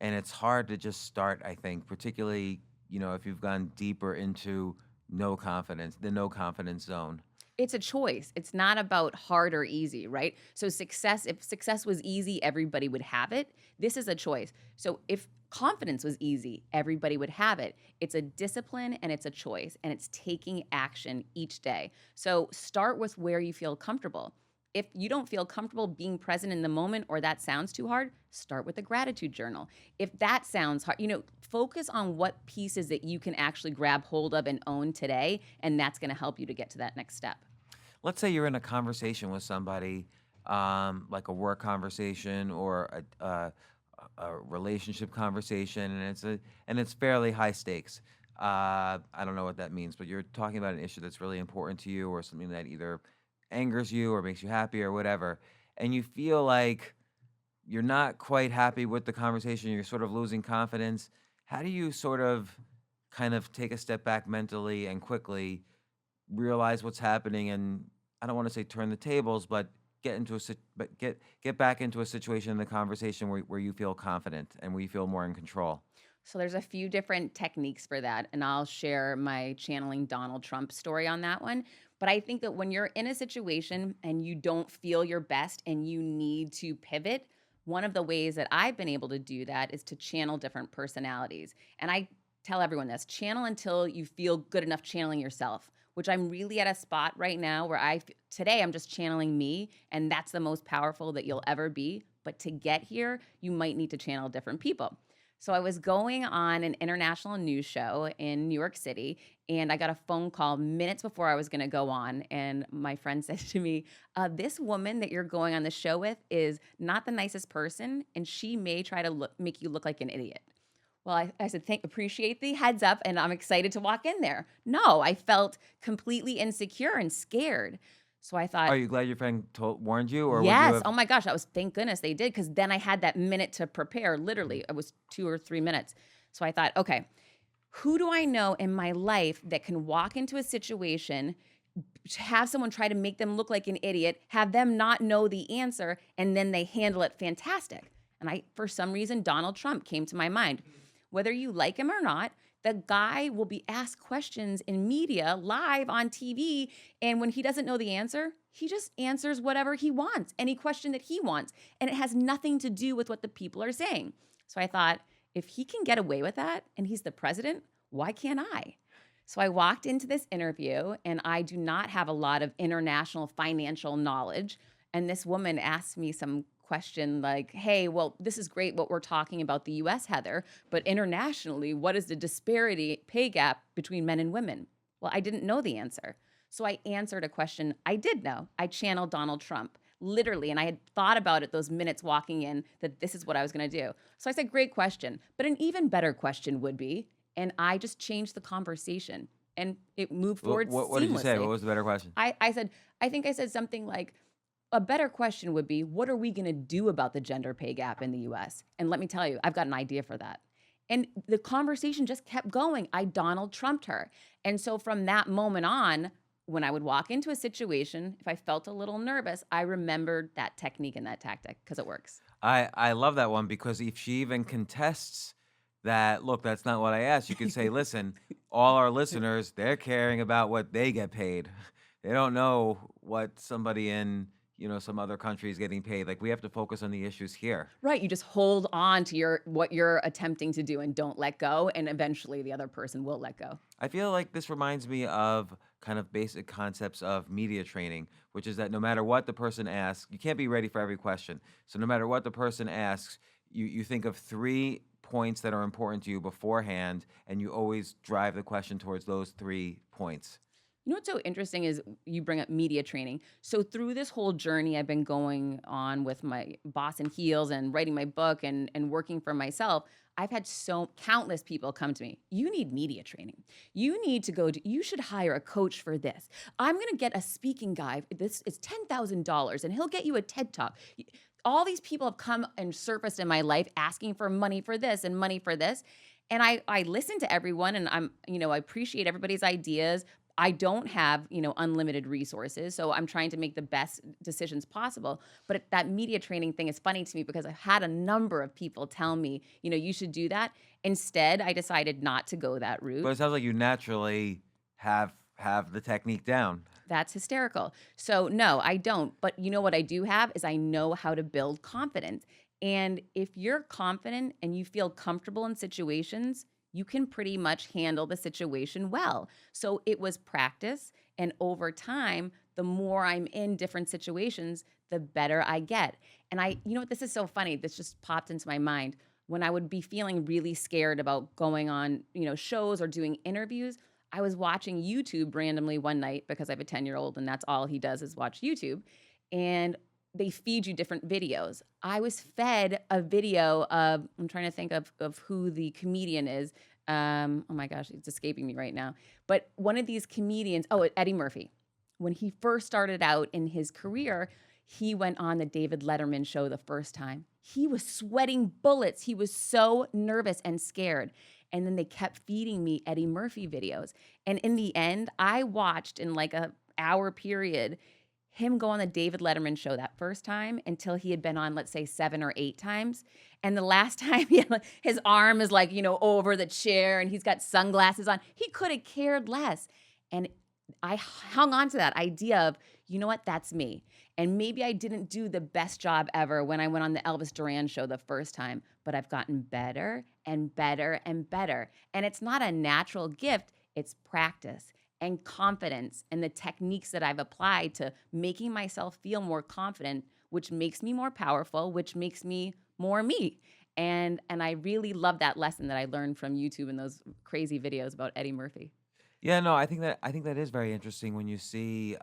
and it's hard to just start. I think, particularly if you've gone deeper into the no confidence zone. It's a choice. It's not about hard or easy, right? So if success was easy, everybody would have it. This is a choice. So if confidence was easy, everybody would have it. It's a discipline and it's a choice, and it's taking action each day. So start with where you feel comfortable. If you don't feel comfortable being present in the moment, or that sounds too hard, start with a gratitude journal. If that sounds hard, focus on what pieces that you can actually grab hold of and own today, and that's going to help you to get to that next step. Let's say you're in a conversation with somebody, like a work conversation or a relationship conversation, and it's fairly high stakes. I don't know what that means, but you're talking about an issue that's really important to you, or something that either angers you or makes you happy or whatever, and you feel like you're not quite happy with the conversation, you're sort of losing confidence. How do you sort of kind of take a step back mentally and quickly realize what's happening, and I don't want to say turn the tables, but get back into a situation in the conversation where you feel confident and where you feel more in control? So there's a few different techniques for that, and I'll share my channeling Donald Trump story on that one. But I think that when you're in a situation and you don't feel your best and you need to pivot, one of the ways that I've been able to do that is to channel different personalities. And I tell everyone this, channel until you feel good enough channeling yourself, which I'm really at a spot right now where today I'm just channeling me, and that's the most powerful that you'll ever be. But to get here, you might need to channel different people. So I was going on an international news show in New York City, and I got a phone call minutes before I was going to go on. And my friend said to me, this woman that you're going on the show with is not the nicest person, and she may try to make you look like an idiot. Well, I said, appreciate the heads up, and I'm excited to walk in there. No, I felt completely insecure and scared. So I thought, Are you glad your friend warned you, or would you yes. have? Oh my gosh, thank goodness they did, because then I had that minute to prepare. Literally, it was 2 or 3 minutes. So I thought, okay, who do I know in my life that can walk into a situation, have someone try to make them look like an idiot, have them not know the answer, and then they handle it fantastic? And for some reason, Donald Trump came to my mind. Whether you like him or not, the guy will be asked questions in media, live on TV, and when he doesn't know the answer, he just answers whatever he wants, any question that he wants, and it has nothing to do with what the people are saying. So I thought, if he can get away with that, and he's the president, why can't I? So I walked into this interview, and I do not have a lot of international financial knowledge, and this woman asked me some question like, hey, well, this is great what we're talking about the US, Heather, but internationally, what is the disparity pay gap between men and women? Well, I didn't know the answer. So I answered a question I did know. I channeled Donald Trump, literally, and I had thought about it those minutes walking in that this is what I was going to do. So I said, great question, but an even better question would be, and I just changed the conversation, and it moved forward seamlessly. What did you say? What was the better question? I think I said something like, a better question would be, what are we going to do about the gender pay gap in the US? And let me tell you, I've got an idea for that. And the conversation just kept going. I Donald Trumped her. And so from that moment on, when I would walk into a situation, if I felt a little nervous, I remembered that technique and that tactic because it works. I love that one, because if she even contests that, look, that's not what I asked, you could say, listen, all our listeners, they're caring about what they get paid. They don't know what somebody in some other country is getting paid. Like, we have to focus on the issues here. Right. You just hold on to what you're attempting to do and don't let go. And eventually the other person will let go. I feel like this reminds me of kind of basic concepts of media training, which is that no matter what the person asks, you can't be ready for every question. So no matter what the person asks, you think of 3 points that are important to you beforehand, and you always drive the question towards those 3 points. You know what's so interesting is you bring up media training. So through this whole journey I've been going on with my Boss in Heels and writing my book and working for myself, I've had countless people come to me. You need media training. You should hire a coach for this. I'm going to get a speaking guy. This is $10,000 and he'll get you a TED Talk. All these people have come and surfaced in my life asking for money for this and money for this. And I listen to everyone, and I appreciate everybody's ideas. I don't have, unlimited resources, so I'm trying to make the best decisions possible. But that media training thing is funny to me because I've had a number of people tell me, you should do that. Instead, I decided not to go that route. But it sounds like you naturally have the technique down. That's hysterical. So no, I don't. But what I do have is I know how to build confidence. And if you're confident and you feel comfortable in situations, you can pretty much handle the situation well. So it was practice. And over time, the more I'm in different situations, the better I get. And this is so funny. This just popped into my mind. When I would be feeling really scared about going on, shows or doing interviews, I was watching YouTube randomly one night because I have a 10-year-old and that's all he does is watch YouTube. And they feed you different videos. I was fed a video of, I'm trying to think of who the comedian is. Oh my gosh, it's escaping me right now. But one of these comedians, Eddie Murphy. When he first started out in his career, he went on the David Letterman show the first time. He was sweating bullets. He was so nervous and scared. And then they kept feeding me Eddie Murphy videos. And in the end, I watched in like a hour period him go on the David Letterman show that first time until he had been on, let's say, 7 or 8 times. And the last time, his arm is over the chair and he's got sunglasses on. He could have cared less. And I hung on to that idea of, you know what, that's me. And maybe I didn't do the best job ever when I went on the Elvis Duran show the first time, but I've gotten better and better and better. And it's not a natural gift, it's practice and confidence and the techniques that I've applied to making myself feel more confident, which makes me more powerful, which makes me more me. And I really love that lesson that I learned from YouTube and those crazy videos about Eddie Murphy. Yeah, no, I think that is very interesting when you see.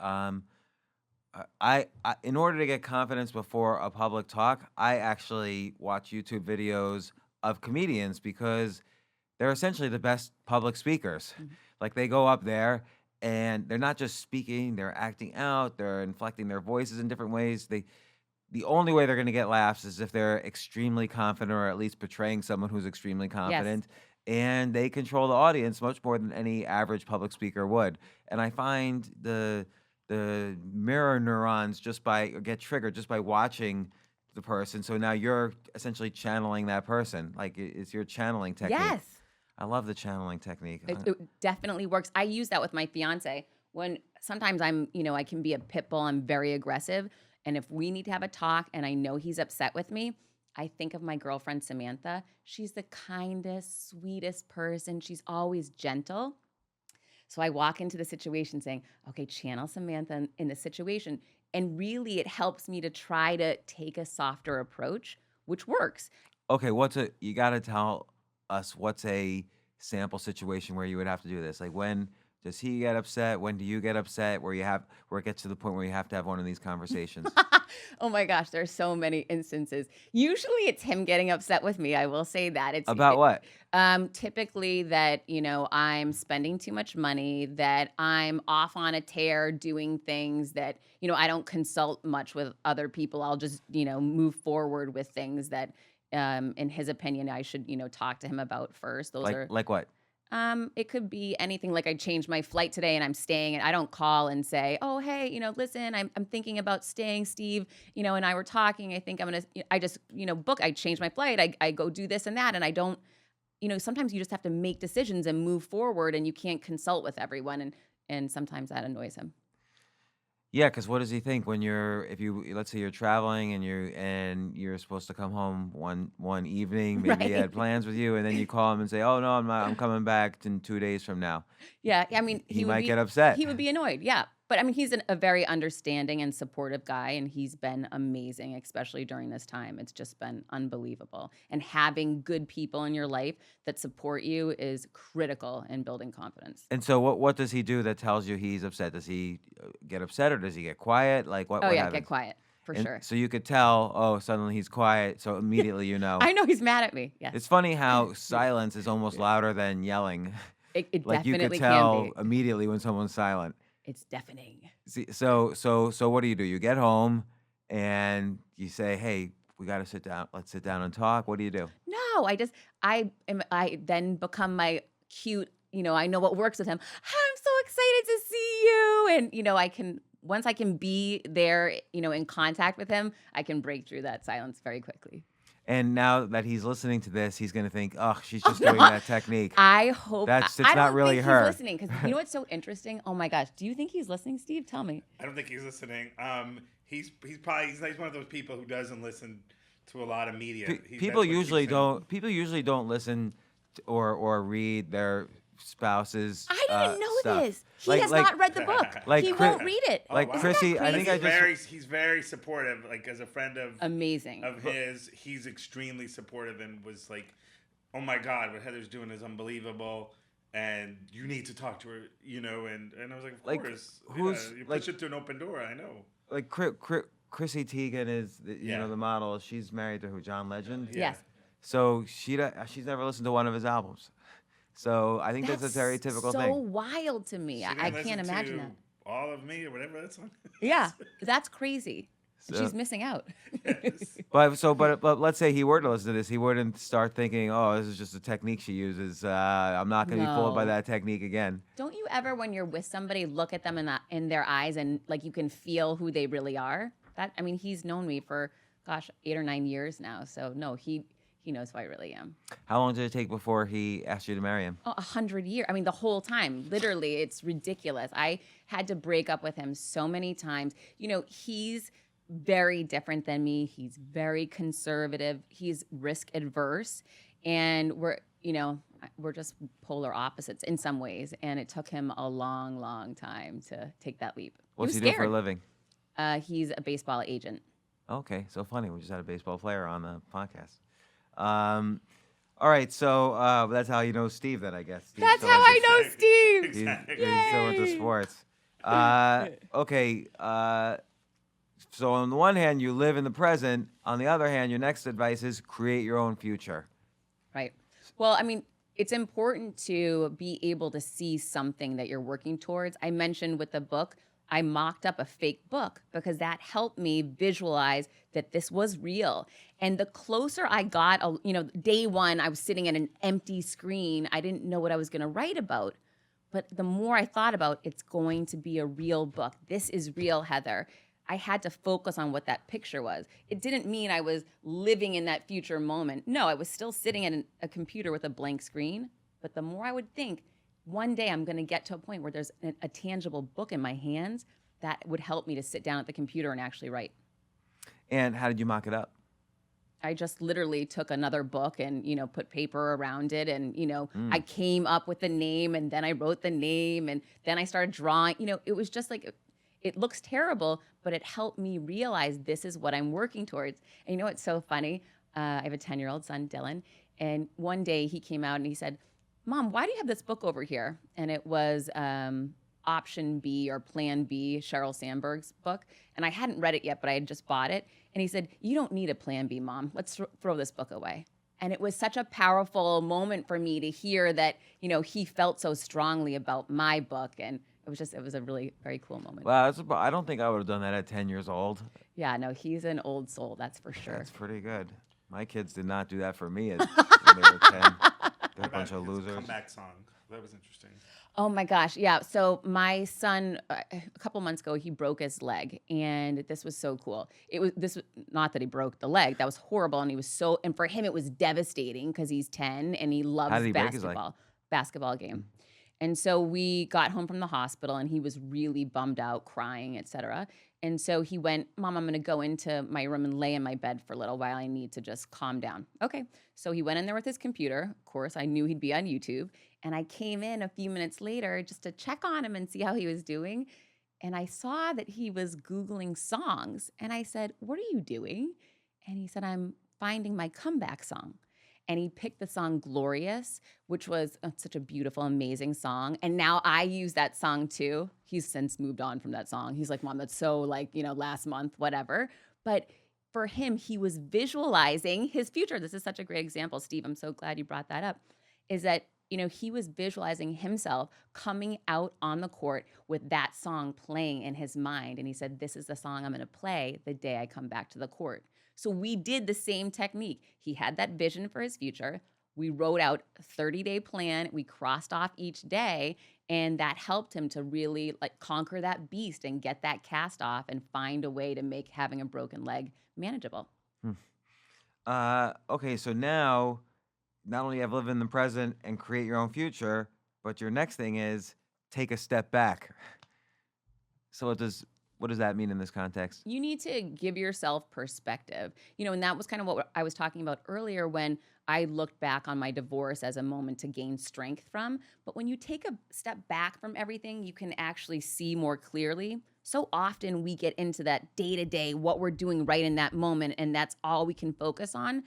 I in order to get confidence before a public talk, I actually watch YouTube videos of comedians because they're essentially the best public speakers. Like they go up there and they're not just speaking, they're acting out, they're inflecting their voices in different ways. The only way they're going to get laughs is if they're extremely confident or at least portraying someone who's extremely confident. And they control the audience much more than any average public speaker would. And I find the mirror neurons get triggered just by watching the person. So now you're essentially channeling that person. Like it's your channeling technique. Yes. I love the channeling technique. It definitely works. I use that with my fiance when sometimes I can be a pit bull. I'm very aggressive. And if we need to have a talk and I know he's upset with me, I think of my girlfriend, Samantha. She's the kindest, sweetest person. She's always gentle. So I walk into the situation saying, okay, channel Samantha in the situation. And really it helps me to try to take a softer approach, which works. Okay, you got to tell us what's a sample situation where you would have to do this. Like when does he get upset? When do you get upset? Where it gets to the point where you have to have one of these conversations? Oh my gosh, there's so many instances. Usually it's him getting upset with me. I will say that. About what? Typically that, I'm spending too much money, that I'm off on a tear doing things that, I don't consult much with other people. I'll just, move forward with things that, in his opinion, I should, talk to him about first. Like what? It could be anything. Like I changed my flight today and I'm staying, and I don't call and say, oh, hey, listen, I'm thinking about staying, Steve, and I were talking, I think I just, book, I changed my flight. I go do this and that. And I don't, sometimes you just have to make decisions and move forward, and you can't consult with everyone. And sometimes that annoys him. Yeah, because what does he think when let's say you're traveling and you're supposed to come home one evening, maybe he had plans with you, and then you call him and say, "Oh no, I'm coming back in 2 days from now." Yeah, I mean, he might get upset. He would be annoyed. Yeah, but I mean, he's a very understanding and supportive guy, and he's been amazing, especially during this time. It's just been unbelievable. And having good people in your life that support you is critical in building confidence. And so, what does he do that tells you he's upset? Does he get upset or does he get quiet? Like what? Oh what yeah, happens? get quiet for sure. So you could tell. Oh, suddenly he's quiet. So immediately you know. I know he's mad at me. Yes. It's funny how silence is almost louder than yelling. It Like you definitely could tell can be. immediately when someone's silent. It's deafening. See, so what do? You get home and you say, "Hey, we got to sit down. Let's sit down and talk." What do you do? No, I then become my cute, I know what works with him. I'm so excited to see you. And, once I can be there, in contact with him, I can break through that silence very quickly. And now that he's listening to this, he's going to think, "Oh, she's just doing that technique." I hope It's I not don't really think her. He's listening, because you know what's so interesting? Oh my gosh, do you think he's listening, Steve? Tell me. I don't think he's listening. He's one of those people who doesn't listen to a lot of media. People usually don't. People usually don't listen or read their spouses. I didn't know stuff. this. He has not read the book. He won't read it. Like wow. Chrissy, I think he's very supportive. Like as a friend of amazing of his, he's extremely supportive and was like, "Oh my God, what Heather's doing is unbelievable, and you need to talk to her." And I was like, "Of course, you push it to an open door." I know. Like Chrissy Teigen is the model. She's married to John Legend. Yeah. Yes. So she's never listened to one of his albums. So I think that's a very typical thing. So wild to me. I can't imagine that. All of Me or whatever that song is. Yeah, that's crazy. So- She's missing out. But let's say he were to listen to this, he wouldn't start thinking, "Oh, this is just a technique she uses. I'm not going to be fooled by No. that technique again." Don't you ever, when you're with somebody, look at them in their eyes and like you can feel who they really are? He's known me for 8 or 9 years now. So no, he he knows who I really am. How long did it take before he asked you to marry him? 100 years. I mean, the whole time, literally, it's ridiculous. I had to break up with him so many times. He's very different than me. He's very conservative. He's risk adverse. And we're just polar opposites in some ways. And it took him a long, long time to take that leap. What's he do for a living? He's a baseball agent. Okay, so funny. We just had a baseball player on the podcast. All right, so that's how you know Steve then, I guess. That's how I know Steve. Exactly. He's so into sports. Okay, so on the one hand, you live in the present. On the other hand, your next advice is create your own future. Right. Well, I mean, it's important to be able to see something that you're working towards. I mentioned with the book, I mocked up a fake book because that helped me visualize that this was real. And the closer I got, day one, I was sitting at an empty screen. I didn't know what I was going to write about. But the more I thought about, it's going to be a real book. This is real, Heather. I had to focus on what that picture was. It didn't mean I was living in that future moment. No, I was still sitting at a computer with a blank screen. But the more I would think, one day I'm going to get to a point where there's a tangible book in my hands that would help me to sit down at the computer and actually write. And how did you mock it up? I just literally took another book and, put paper around it. And, I came up with the name and then I wrote the name and then I started drawing. It was just like, it looks terrible, but it helped me realize this is what I'm working towards. And it's so funny. I have a 10-year-old son, Dylan. And one day he came out and he said, Mom, why do you have this book over here? And it was Option B or Plan B, Sheryl Sandberg's book. And I hadn't read it yet, but I had just bought it. And he said, you don't need a Plan B, Mom. Let's throw this book away. And it was such a powerful moment for me to hear that, he felt so strongly about my book. And it was a really very cool moment. Wow, I don't think I would have done that at 10 years old. Yeah, no, he's an old soul, that's for sure. That's pretty good. My kids did not do that for me when they were 10. They're a bunch of losers. Comeback song. That was interesting. Oh my gosh, yeah. So my son, a couple months ago, he broke his leg, and this was so cool. Not that he broke the leg; that was horrible, and and for him it was devastating because he's 10 and he loves How did he break basketball. his leg? Basketball game. And so we got home from the hospital, and he was really bummed out, crying, etc. And so he went, Mom, I'm going to go into my room and lay in my bed for a little while. I need to just calm down. Okay. So he went in there with his computer. Of course, I knew he'd be on YouTube. And I came in a few minutes later just to check on him and see how he was doing. And I saw that he was Googling songs. And I said, what are you doing? And he said, I'm finding my comeback song. And he picked the song Glorious, which was such a beautiful, amazing song. And now I use that song too. He's since moved on from that song. He's like, Mom, that's so last month, whatever. But for him, he was visualizing his future. This is such a great example, Steve. I'm so glad you brought that up. Is that, he was visualizing himself coming out on the court with that song playing in his mind. And he said, this is the song I'm going to play the day I come back to the court. So we did the same technique. He had that vision for his future. We wrote out a 30-day plan. We crossed off each day, and that helped him to really conquer that beast and get that cast off and find a way to make having a broken leg manageable. Okay, so now not only have live in the present and create your own future, but your next thing is take a step back. So what does that mean in this context? You need to give yourself perspective. And that was kind of what I was talking about earlier when I looked back on my divorce as a moment to gain strength from. But when you take a step back from everything, you can actually see more clearly. So often we get into that day-to-day, what we're doing right in that moment, and that's all we can focus on.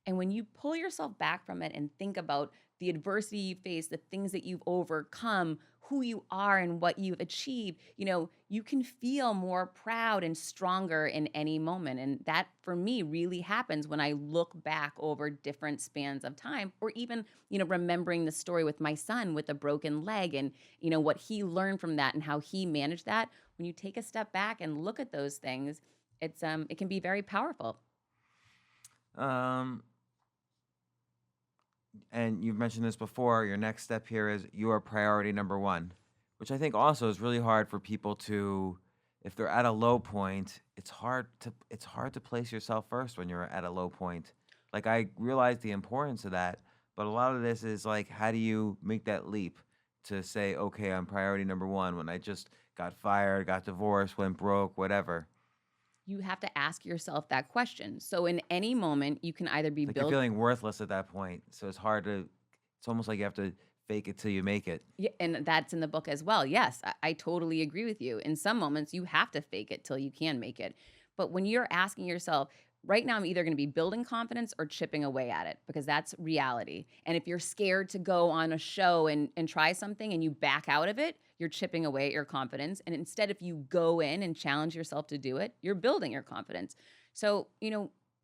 And when you pull yourself back from it and think about the adversity you face, the things that you've overcome, who you are and what you've achieved, you can feel more proud and stronger in any moment. And that, for me, really happens when I look back over different spans of time, or even, remembering the story with my son with a broken leg and, what he learned from that and how he managed that. When you take a step back and look at those things, it can be very powerful. And you've mentioned this before, your next step here is you are priority number one, which I think also is really hard for people to, if they're at a low point, it's hard to place yourself first when you're at a low point. Like, I realize the importance of that, but a lot of this is like, how do you make that leap to say, okay, I'm priority number one when I just got fired, got divorced, went broke, whatever? You have to ask yourself that question. So in any moment, you can either be Like, you're built. feeling worthless at that point. So it's hard to, it's almost like you have to fake it till you make it. Yeah, and that's in the book as well. Yes, I totally agree with you. In some moments, you have to fake it till you can make it. But when you're asking yourself, right now, I'm either going to be building confidence or chipping away at it because that's reality. And if you're scared to go on a show and try something and you back out of it, you're chipping away at your confidence. And instead, if you go in and challenge yourself to do it, you're building your confidence. So,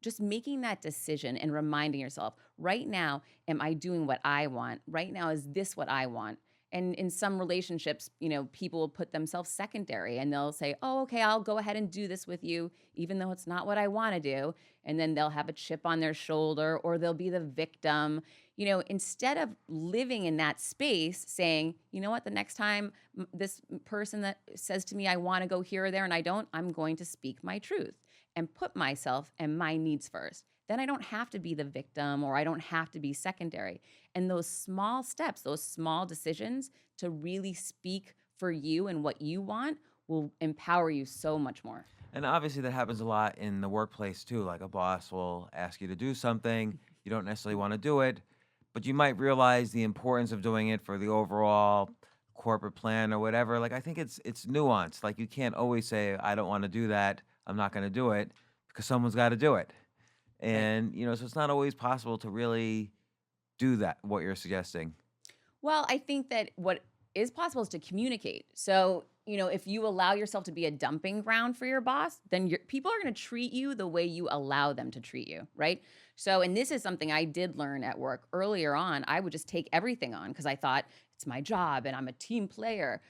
just making that decision and reminding yourself, right now, am I doing what I want? Right now, is this what I want? And in some relationships, people will put themselves secondary and they'll say, oh, okay, I'll go ahead and do this with you, even though it's not what I want to do. And then they'll have a chip on their shoulder or they'll be the victim. Instead of living in that space saying, you know what, the next time this person that says to me, I want to go here or there and I don't, I'm going to speak my truth and put myself and my needs first. Then I don't have to be the victim or I don't have to be secondary. And those small steps, those small decisions to really speak for you and what you want will empower you so much more. And obviously that happens a lot in the workplace too. Like, a boss will ask you to do something, you don't necessarily want to do it, but you might realize the importance of doing it for the overall corporate plan or whatever. Like, I think it's nuanced. Like, you can't always say, I don't want to do that, I'm not going to do it, because someone's got to do it. And, so it's not always possible to really do that, what you're suggesting. Well, I think that what is possible is to communicate. So, if you allow yourself to be a dumping ground for your boss, then people are going to treat you the way you allow them to treat you, right? So, and this is something I did learn at work earlier on. I would just take everything on because I thought it's my job and I'm a team player.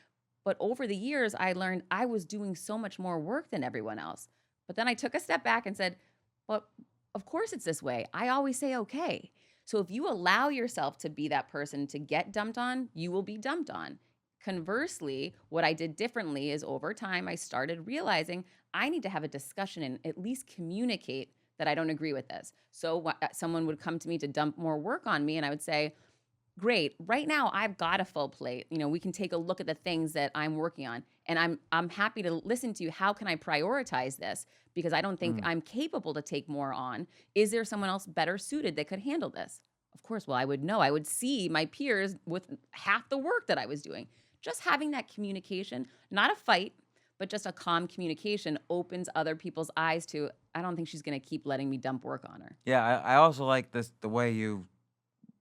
But over the years, I learned I was doing so much more work than everyone else. But then I took a step back and said, well, of course it's this way. I always say okay. So if you allow yourself to be that person to get dumped on, you will be dumped on. Conversely, what I did differently is over time, I started realizing I need to have a discussion and at least communicate that I don't agree with this. So someone would come to me to dump more work on me and I would say, great, right now I've got a full plate. We can take a look at the things that I'm working on. And I'm happy to listen to you. How can I prioritize this? Because I don't think I'm capable to take more on. Is there someone else better suited that could handle this? Of course, well, I would know. I would see my peers with half the work that I was doing. Just having that communication, not a fight, but just a calm communication opens other people's eyes to, I don't think she's going to keep letting me dump work on her. Yeah, I also like this, the way you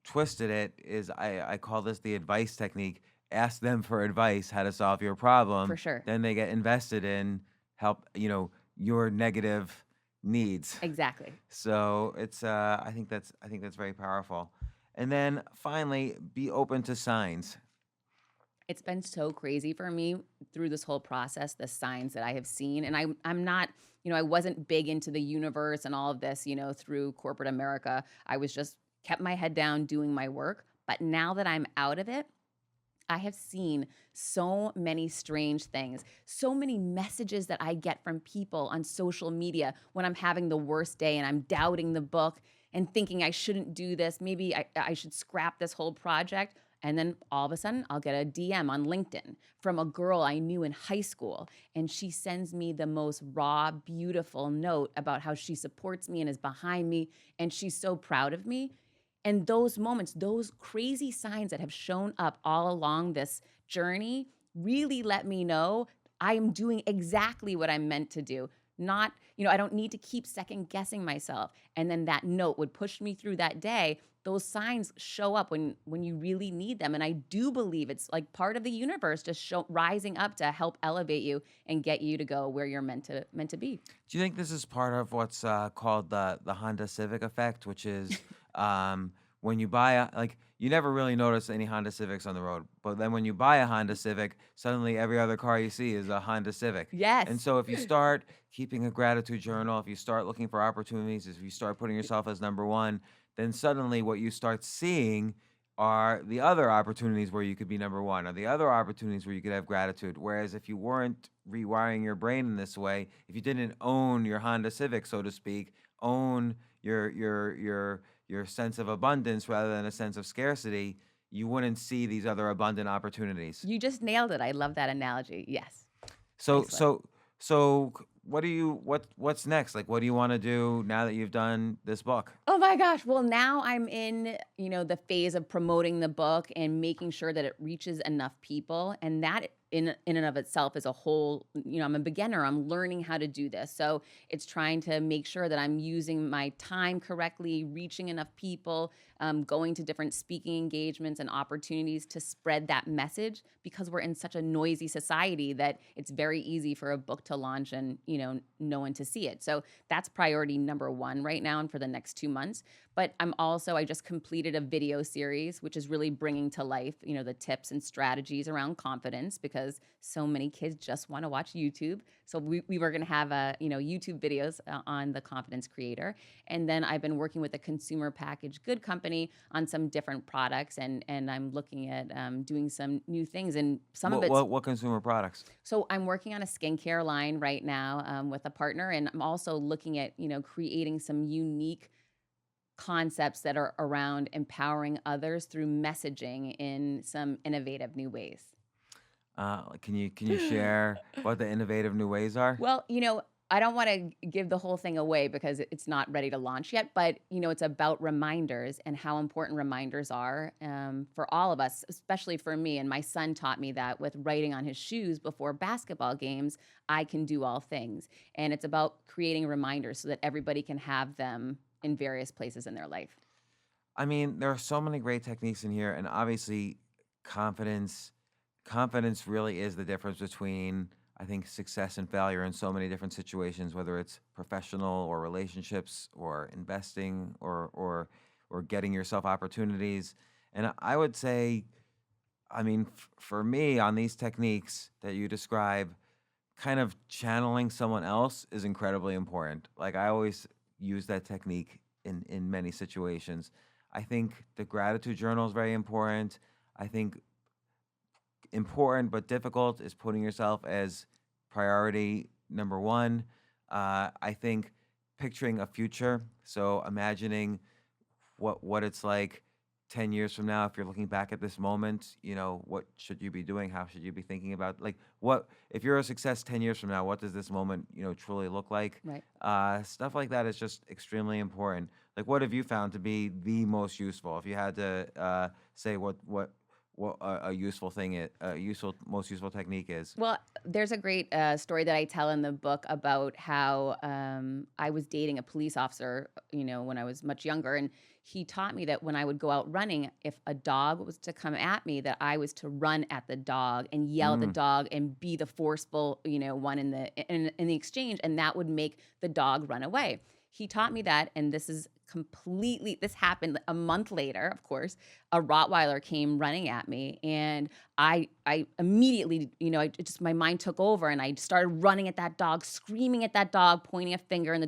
twisted it is, I call this the advice technique. Ask them for advice, how to solve your problem. For sure. Then they get invested in help, your negative needs. Exactly. So it's I think that's very powerful. And then finally, be open to signs. It's been so crazy for me through this whole process, the signs that I have seen. And I'm not, I wasn't big into the universe and all of this, through corporate America. I was just kept my head down doing my work. But now that I'm out of it, I have seen so many strange things, so many messages that I get from people on social media when I'm having the worst day and I'm doubting the book and thinking I shouldn't do this. Maybe I should scrap this whole project. And then all of a sudden, I'll get a DM on LinkedIn from a girl I knew in high school. And she sends me the most raw, beautiful note about how she supports me and is behind me. And she's so proud of me. And those moments, those crazy signs that have shown up all along this journey really let me know I am doing exactly what I'm meant to do. Not, I don't need to keep second guessing myself. And then that note would push me through that day. Those signs show up when you really need them. And I do believe it's like part of the universe just rising up to help elevate you and get you to go where you're meant to be. Do you think this is part of what's called the Honda Civic effect, which is when you buy you never really notice any Honda Civics on the road, but then when you buy a Honda Civic, suddenly every other car you see is a Honda Civic. Yes. And so if you start keeping a gratitude journal, if you start looking for opportunities, if you start putting yourself as number one, then suddenly what you start seeing are the other opportunities where you could be number one, or the other opportunities where you could have gratitude. Whereas if you weren't rewiring your brain in this way, if you didn't own your Honda Civic, so to speak, own your sense of abundance rather than a sense of scarcity, you wouldn't see these other abundant opportunities. You just nailed it. I love that analogy. Yes. So Excellent. so what's next? Like, what do you want to do now that you've done this book? Oh my gosh. Well, now I'm in, the phase of promoting the book and making sure that it reaches enough people. And that in and of itself is a whole, I'm a beginner. I'm learning how to do this. So it's trying to make sure that I'm using my time correctly, reaching enough people, going to different speaking engagements and opportunities to spread that message, because we're in such a noisy society that it's very easy for a book to launch and, no one to see it. So that's priority number one right now and for the next 2 months. But I just completed a video series, which is really bringing to life, the tips and strategies around confidence, because so many kids just want to watch YouTube. So we were going to have YouTube videos on the confidence creator. And then I've been working with a consumer packaged good company on some different products, and I'm looking at doing some new things. And some of it's what consumer products? So I'm working on a skincare line right now with a partner, and I'm also looking at creating some unique concepts that are around empowering others through messaging in some innovative new ways. Can you share what the innovative new ways are? Well, I don't want to give the whole thing away because it's not ready to launch yet, but it's about reminders and how important reminders are for all of us, especially for me. And my son taught me that with writing on his shoes before basketball games, I can do all things. And it's about creating reminders so that everybody can have them in various places in their life. I mean, there are so many great techniques in here, and obviously confidence really is the difference between, I think, success and failure in so many different situations, whether it's professional or relationships or investing or getting yourself opportunities. And I would say, I mean, for me, on these techniques that you describe, kind of channeling someone else is incredibly important. Like, I always use that technique in many situations. I think the gratitude journal is very important. I think important but difficult is putting yourself as priority number one. I think picturing a future, so imagining what it's like 10 years from now. If you're looking back at this moment, what should you be doing? How should you be thinking about, like, what if you're a success 10 years from now, what does this moment truly look like? Right. Stuff like that is just extremely important. Like, what have you found to be the most useful, if you had to say what a useful thing is, most useful technique is? Well, there's a great story that I tell in the book about how I was dating a police officer, when I was much younger. And he taught me that when I would go out running, if a dog was to come at me, that I was to run at the dog and yell at the dog and be the forceful, one in the exchange. And that would make the dog run away. He taught me that, and this happened a month later, of course. A Rottweiler came running at me, and I immediately, my mind took over, and I started running at that dog, screaming at that dog, pointing a finger in the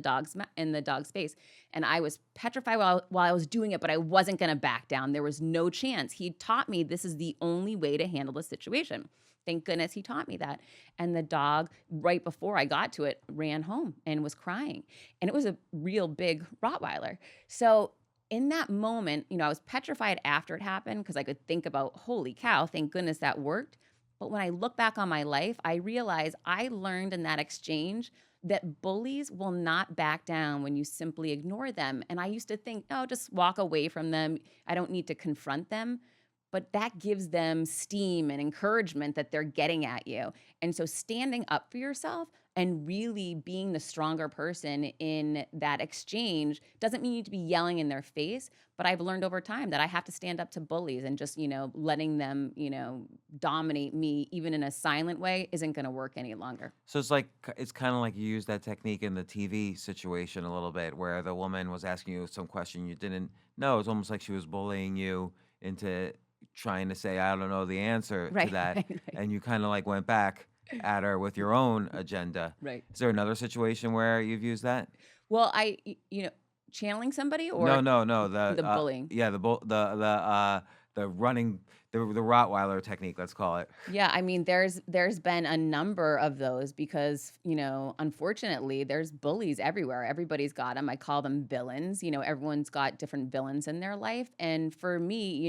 dog's face. And I was petrified while I was doing it, but I wasn't going to back down. There was no chance. He taught me this is the only way to handle the situation. Thank goodness he taught me that. And the dog, right before I got to it, ran home and was crying. And it was a real big Rottweiler. So in that moment, I was petrified after it happened because I could think about, holy cow, thank goodness that worked. But when I look back on my life, I realize I learned in that exchange that bullies will not back down when you simply ignore them. And I used to think, oh, just walk away from them. I don't need to confront them. But that gives them steam and encouragement that they're getting at you. And so standing up for yourself and really being the stronger person in that exchange doesn't mean you need to be yelling in their face. But I've learned over time that I have to stand up to bullies, and just, letting them, dominate me, even in a silent way, isn't going to work any longer. So it's kind of like you use that technique in the TV situation a little bit, where the woman was asking you some question you didn't know. It's almost like she was bullying you into trying to say, I don't know the answer to that. Right. And you kind of like went back at her with your own agenda. Right. Is there another situation where you've used that? Well, channeling somebody, or No. the bullying? Yeah, the running, the Rottweiler technique, let's call it. Yeah, I mean, there's been a number of those because, unfortunately, there's bullies everywhere. Everybody's got them. I call them villains. Everyone's got different villains in their life. And for me,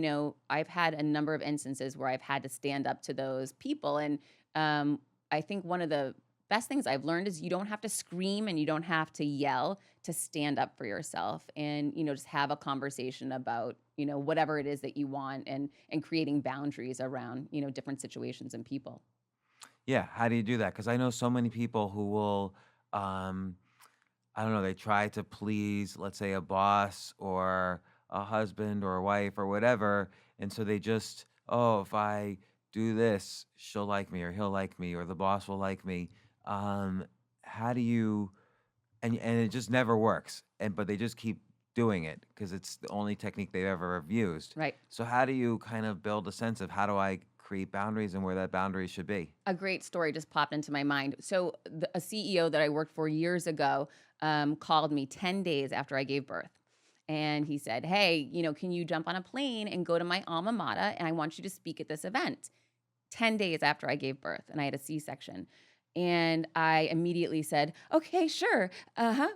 I've had a number of instances where I've had to stand up to those people. And I think one of the best things I've learned is you don't have to scream and you don't have to yell to stand up for yourself, and just have a conversation about whatever it is that you want, and creating boundaries around different situations and people. Yeah, how do you do that? Because I know so many people who will, I don't know, they try to please, let's say, a boss or a husband or a wife or whatever, and so they just, oh, if I do this, she'll like me or he'll like me or the boss will like me. How do you, and it just never works, but they just keep doing it because it's the only technique they've ever have used. Right. So how do you kind of build a sense of how do I create boundaries and where that boundary should be? A great story just popped into my mind. So a CEO that I worked for years ago called me 10 days after I gave birth. And he said, hey, can you jump on a plane and go to my alma mater? And I want you to speak at this event. 10 days after I gave birth, and I had a C-section. And I immediately said, okay, sure.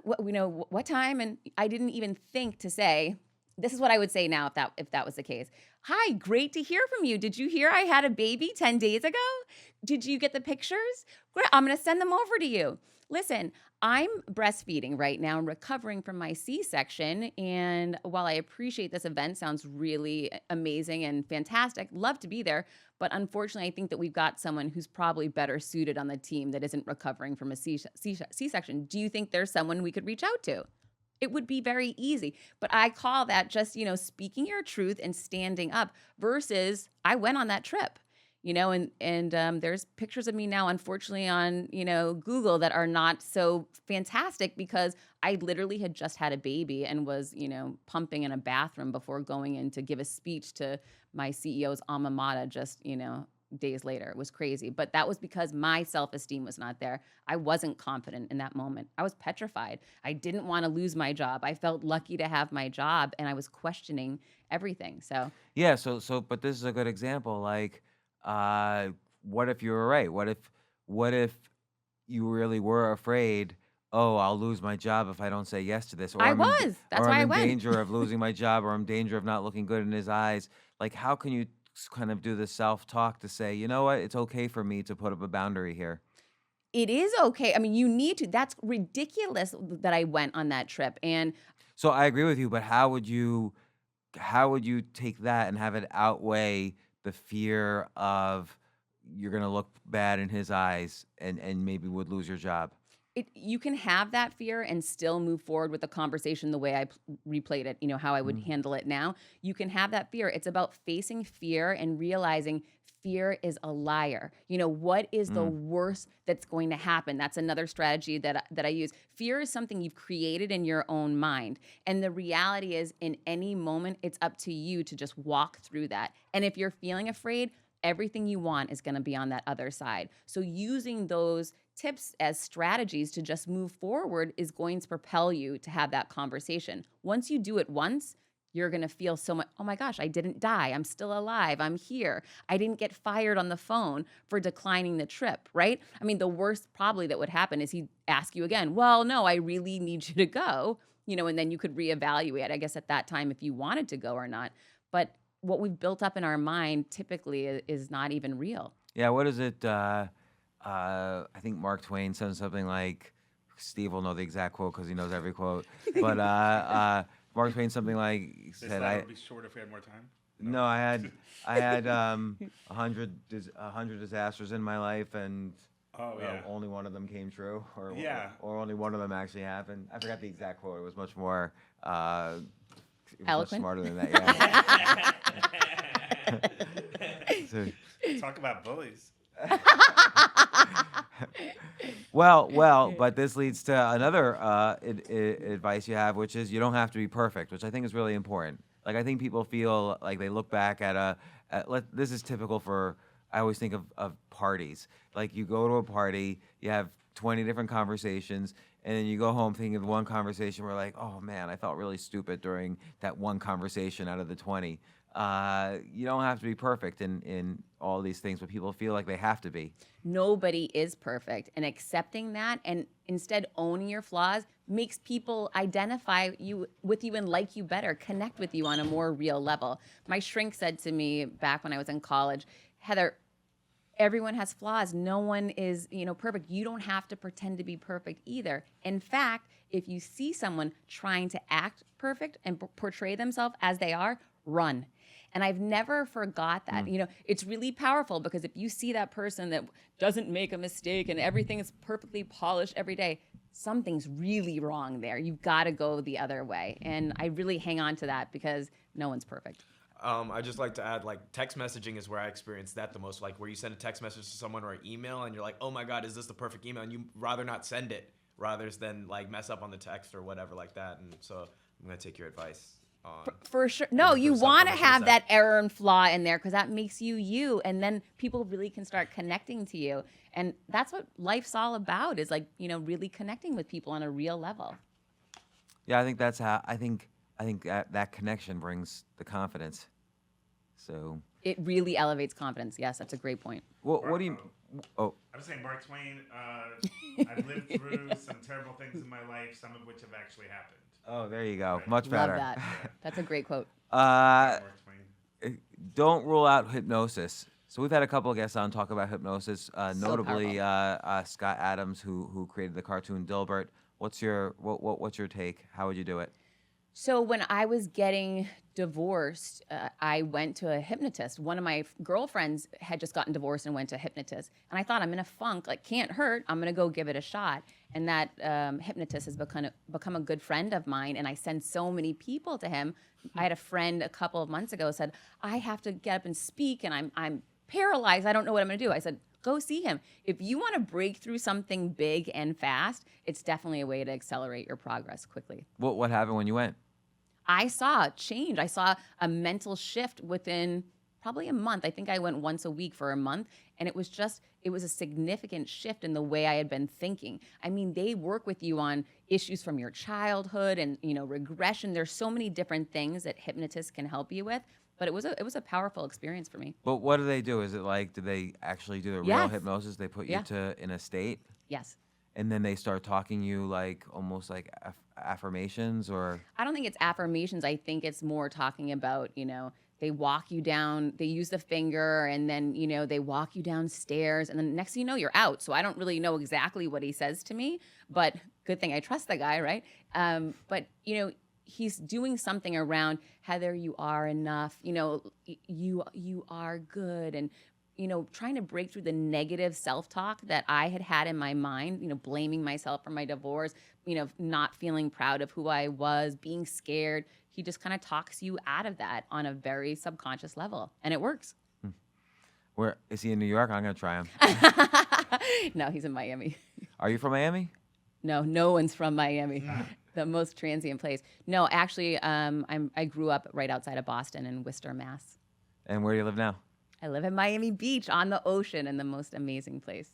What time? And I didn't even think to say, this is what I would say now if that was the case. Hi, great to hear from you. Did you hear I had a baby 10 days ago? Did you get the pictures? Great, I'm going to send them over to you. Listen, I'm breastfeeding right now and recovering from my C-section. And while I appreciate this event, sounds really amazing and fantastic, love to be there. But unfortunately, I think that we've got someone who's probably better suited on the team that isn't recovering from a C-section. Do you think there's someone we could reach out to? It would be very easy. But I call that just, speaking your truth and standing up versus I went on that trip. And there's pictures of me now, unfortunately, on, Google that are not so fantastic because I literally had just had a baby and was, pumping in a bathroom before going in to give a speech to my CEO's alma mater just, days later. It was crazy. But that was because my self-esteem was not there. I wasn't confident in that moment. I was petrified. I didn't want to lose my job. I felt lucky to have my job, and I was questioning everything. So Yeah, but this is a good example. Like, what if you were right? What if you really were afraid, oh, I'll lose my job if I don't say yes to this, or I was. That's why I I'm in went. danger of losing my job, or I'm in danger of not looking good in his eyes. Like, how can you kind of do the self-talk to say, you know what, it's okay for me to put up a boundary here? It is okay. I mean, you need to. That's ridiculous that I went on that trip. And So I agree with you, but how would you take that and have it outweigh the fear of you're going to look bad in his eyes and maybe would lose your job? you can have that fear and still move forward with the conversation the way I replayed it, how I would handle it now. You can have that fear. It's about facing fear and realizing fear is a liar. What is the worst that's going to happen? That's another strategy that I use. Fear is something you've created in your own mind. And the reality is, in any moment, it's up to you to just walk through that. And if you're feeling afraid, everything you want is going to be on that other side. So using those tips as strategies to just move forward is going to propel you to have that conversation. Once you do it once, you're going to feel so much, oh my gosh, I didn't die. I'm still alive. I'm here. I didn't get fired on the phone for declining the trip, right? I mean, the worst probably that would happen is he'd ask you again, well, no, I really need you to go, and then you could reevaluate, I guess, at that time if you wanted to go or not. But what we've built up in our mind typically is not even real. Yeah, what is it? I think Mark Twain said something like, Steve will know the exact quote because he knows every quote, but Mark Twain something like This said, would be short if we had more time. No, I had 100 disasters in my life, and only one of them came true, or only one of them actually happened. I forgot the exact quote. It was much more eloquent, much smarter than that. Yeah. So, talk about bullies. Well, but this leads to another advice you have, which is you don't have to be perfect, which I think is really important. Like, I think people feel like they look back at this is typical for, I always think of parties. Like, you go to a party, you have 20 different conversations, and then you go home thinking of one conversation where like, oh man, I felt really stupid during that one conversation out of the 20. You don't have to be perfect in all these things, but people feel like they have to be. Nobody is perfect, and accepting that and instead owning your flaws makes people identify with you and like you better, connect with you on a more real level. My shrink said to me back when I was in college, Heather, everyone has flaws. No one is, perfect. You don't have to pretend to be perfect either. In fact, if you see someone trying to act perfect and portray themselves as they are, run. And I've never forgot that. It's really powerful because if you see that person that doesn't make a mistake and everything is perfectly polished every day, something's really wrong there. You've got to go the other way. And I really hang on to that because no one's perfect. I just like to add, like, text messaging is where I experience that the most. Like, where you send a text message to someone or an email and you're like, oh my God, is this the perfect email? And you rather not send it rather than like mess up on the text or whatever like that. And so I'm going to take your advice. For sure. No, you want to have that error and flaw in there because that makes you you, and then people really can start connecting to you. And that's what life's all about, is like, really connecting with people on a real level. Yeah, I think that's how, I think that connection brings the confidence. So it really elevates confidence. Yes, that's a great point. What do you, oh. I was saying, Mark Twain, I've lived through some terrible things in my life, some of which have actually happened. Oh, there you go. Right. Much better. Love that. That's a great quote. Don't rule out hypnosis. So we've had a couple of guests on talk about hypnosis, notably Scott Adams, who created the cartoon Dilbert. What's your take? How would you do it? So when I was getting divorced, I went to a hypnotist. One of my girlfriends had just gotten divorced and went to a hypnotist. And I thought, I'm in a funk, like, can't hurt. I'm going to go give it a shot. And that hypnotist has become a good friend of mine. And I send so many people to him. I had a friend a couple of months ago said, I have to get up and speak and I'm paralyzed. I don't know what I'm going to do. I said, go see him. If you want to break through something big and fast, it's definitely a way to accelerate your progress quickly. What happened when you went? I saw change. I saw a mental shift within probably a month. I think I went once a week for a month, and it was a significant shift in the way I had been thinking. I mean, they work with you on issues from your childhood and, regression. There's so many different things that hypnotists can help you with, but it was a powerful experience for me. But what do they do? Is it like, do they actually do the real hypnosis? They put you in a state? Yes. And then they start talking you like almost like affirmations, or? I don't think it's affirmations. I think it's more talking about, they walk you down, they use the finger, and then, they walk you downstairs, and then next thing you know, you're out. So I don't really know exactly what he says to me, but good thing I trust the guy, right? But, he's doing something around, Heather, you are enough, you are good, and trying to break through the negative self-talk that I had in my mind, blaming myself for my divorce, not feeling proud of who I was, being scared. He just kind of talks you out of that on a very subconscious level, and it works. Where is he in New York? I'm going to try him. No, he's in Miami. Are you from Miami? No one's from Miami. The most transient place. No, actually, I grew up right outside of Boston in Worcester, Mass. And where do you live now? I live in Miami Beach on the ocean in the most amazing place.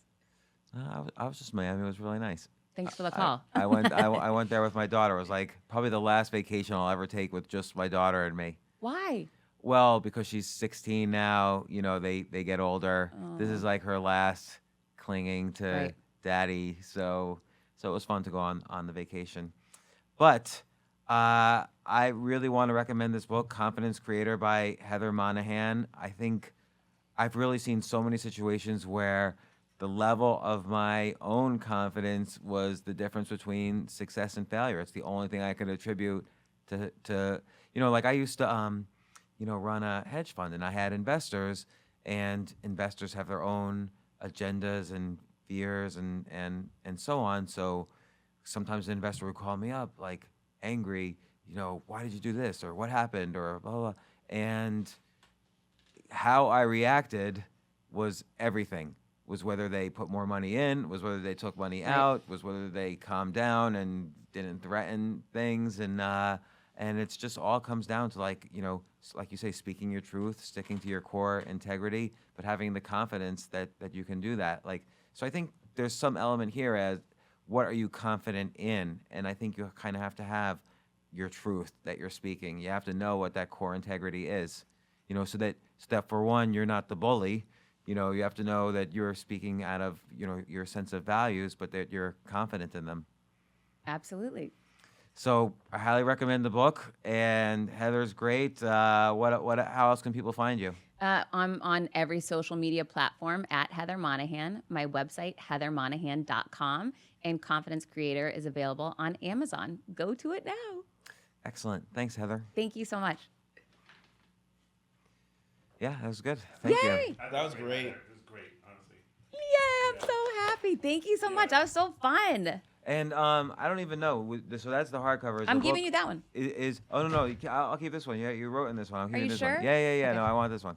I was just in Miami. It was really nice. Thanks for the call. I went there with my daughter. It was like probably the last vacation I'll ever take with just my daughter and me. Why? Well, because she's 16 now. They get older. Oh. This is like her last clinging to daddy. So it was fun to go on the vacation. But I really want to recommend this book, Confidence Creator by Heather Monahan. I think I've really seen so many situations where the level of my own confidence was the difference between success and failure. It's the only thing I could attribute to like I used to, run a hedge fund, and I had investors, and investors have their own agendas and fears and so on. So sometimes an investor would call me up like angry, why did you do this, or what happened, or blah, blah, blah. And how I reacted was everything. Was whether they put more money in, was whether they took money out, was whether they calmed down and didn't threaten things, and it's just all comes down to like you say, speaking your truth, sticking to your core integrity, but having the confidence that you can do that. So I think there's some element here as what are you confident in, and I think you kind of have to have your truth that you're speaking. You have to know what that core integrity is, so that for one, you're not the bully. You have to know that you're speaking out of, your sense of values, but that you're confident in them. Absolutely. So I highly recommend the book, and Heather's great. How else can people find you? I'm on every social media platform at Heather Monahan. My website, heathermonahan.com, and Confidence Creator is available on Amazon. Go to it now. Excellent. Thanks, Heather. Thank you so much. Yeah, that was good. Thank Yay! you. That was great. It was great, honestly. Yay, I'm so happy. Thank you so much. That was so fun. And I don't even know. So that's the hardcover. I'm giving you that one. Oh no, I'll keep this one. Yeah, you wrote in this one. Are you sure? One. Yeah. Okay. No, I want this one.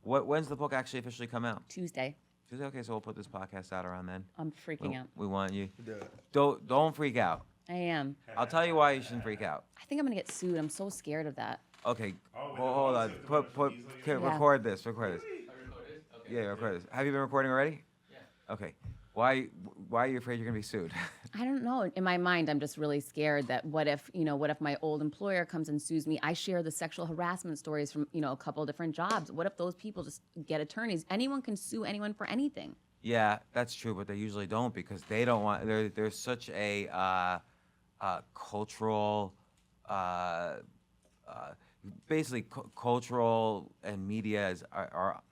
When's the book actually officially come out? Tuesday. Okay, so we'll put this podcast out around then. I'm freaking out. We want you. Do it. Don't freak out. I am. I'll tell you why you shouldn't freak out. I think I'm gonna get sued. I'm so scared of that. Okay. Oh, Hold on. Record this. Record this. Okay. Yeah, record this. Have you been recording already? Yeah. Okay. Why are you afraid you're gonna be sued? I don't know. In my mind, I'm just really scared that what if my old employer comes and sues me? I share the sexual harassment stories from, a couple different jobs. What if those people just get attorneys? Anyone can sue anyone for anything. Yeah, that's true, but they usually don't because they don't want. There's such a cultural, basically cultural and media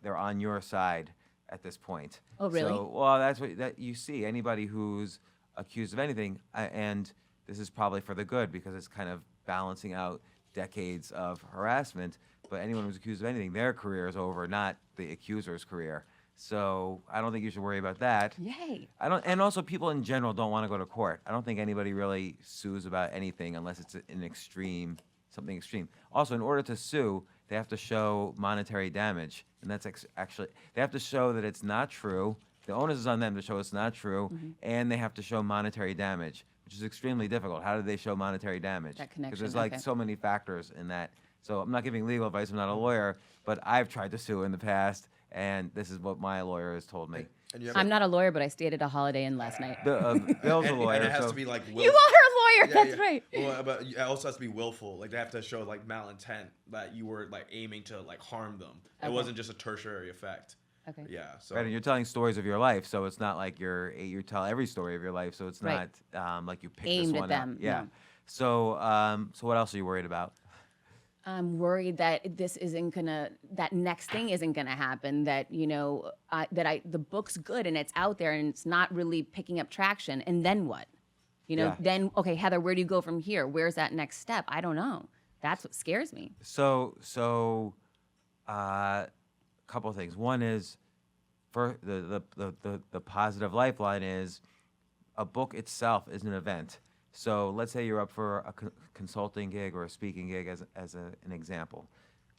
they're on your side at this point. Oh, really? So, well, that's that you see. Anybody who's accused of anything, and this is probably for the good because it's kind of balancing out decades of harassment. But anyone who's accused of anything, their career is over, not the accuser's career. So I don't think you should worry about that. Yay. And also people in general don't want to go to court. I don't think anybody really sues about anything unless it's something extreme. Also, in order to sue, they have to show monetary damage, and that's actually they have to show that it's not true. The onus is on them to show it's not true, and they have to show monetary damage, which is extremely difficult. How do they show monetary damage? That connection. Because there's so many factors in that. So I'm not giving legal advice. I'm not a lawyer, but I've tried to sue in the past, and this is what my lawyer has told me. I'm not a lawyer, but I stayed at a Holiday Inn last night. Bill's a lawyer. And it has so to be like willful. You are a lawyer. That's right. Well, but it also has to be willful. Like they have to show like malintent that you were like aiming to like harm them. Okay. It wasn't just a tertiary effect. Okay. Yeah. So Right, and you're telling stories of your life, so it's not like you tell every story of your life, so it's Right. not like you pick Aimed this at one them, out. Yeah. no. So what else are you worried about? I'm worried that that next thing isn't gonna happen. That the book's good and it's out there and it's not really picking up traction. And then what? Yeah. Then okay, Heather, where do you go from here? Where's that next step? I don't know. That's what scares me. So couple of things. One is, for the positive lifeline is, a book itself is an event. So let's say you're up for a consulting gig or a speaking gig as an example.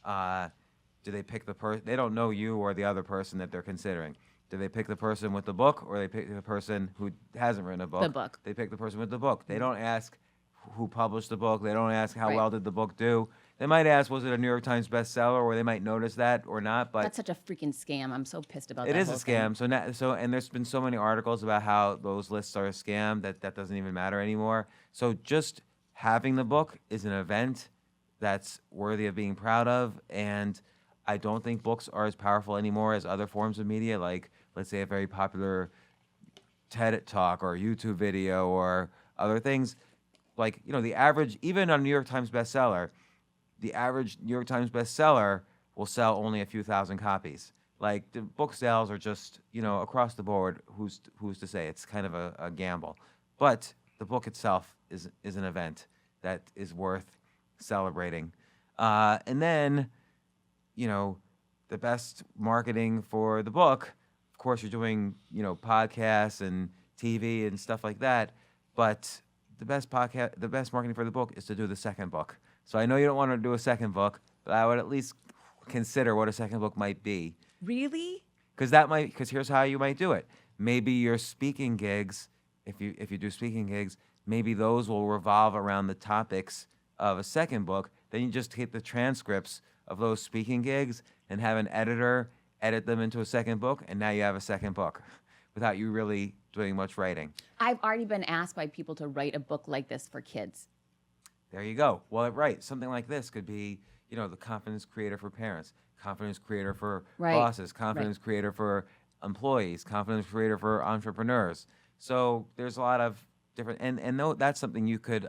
Do they pick the person? They don't know you or the other person that they're considering. Do they pick the person with the book, or they pick the person who hasn't written a book? The book. They pick the person with the book. They don't ask who published the book. They don't ask how Right. well did the book do. They might ask, was it a New York Times bestseller, or they might notice that or not. But That's such a freaking scam. I'm so pissed about it that. is a whole thing. scam. And there's been so many articles about how those lists are a scam that doesn't even matter anymore. So just having the book is an event that's worthy of being proud of. And I don't think books are as powerful anymore as other forms of media, like let's say a very popular TED Talk or YouTube video or other things. Like, the average, even on a New York Times bestseller, the average New York Times bestseller will sell only a few thousand copies. Like, the book sales are just, across the board, who's to say? It's kind of a gamble. But the book itself is an event that is worth celebrating. And then, the best marketing for the book, of course, you're doing, podcasts and TV and stuff like that. But the best marketing for the book is to do the second book. So I know you don't want to do a second book, but I would at least consider what a second book might be. Really? Because here's how you might do it. Maybe your speaking gigs, if you do speaking gigs, maybe those will revolve around the topics of a second book. Then you just take the transcripts of those speaking gigs and have an editor edit them into a second book, and now you have a second book without you really doing much writing. I've already been asked by people to write a book like this for kids. There you go. Well, right. Something like this could be, the confidence creator for parents, confidence creator for Right. bosses, confidence creator for employees, confidence creator for entrepreneurs. So there's a lot of different, and no, that's something you could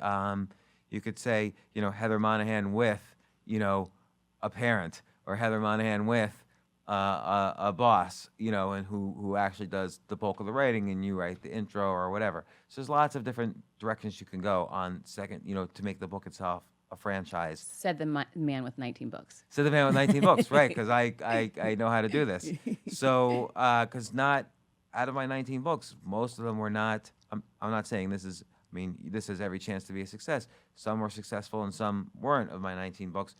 say, Heather Monahan with, a parent, or Heather Monahan with a boss, and who actually does the bulk of the writing, and you write the intro or whatever. So there's lots of different directions you can go on second, to make the book itself a franchise. Said the man with 19 books. So the man with 19 books, right? Because I know how to do this. So because not out of my 19 books, most of them were not. I'm not saying this is. I mean, this has every chance to be a success. Some were successful and some weren't of my 19 books,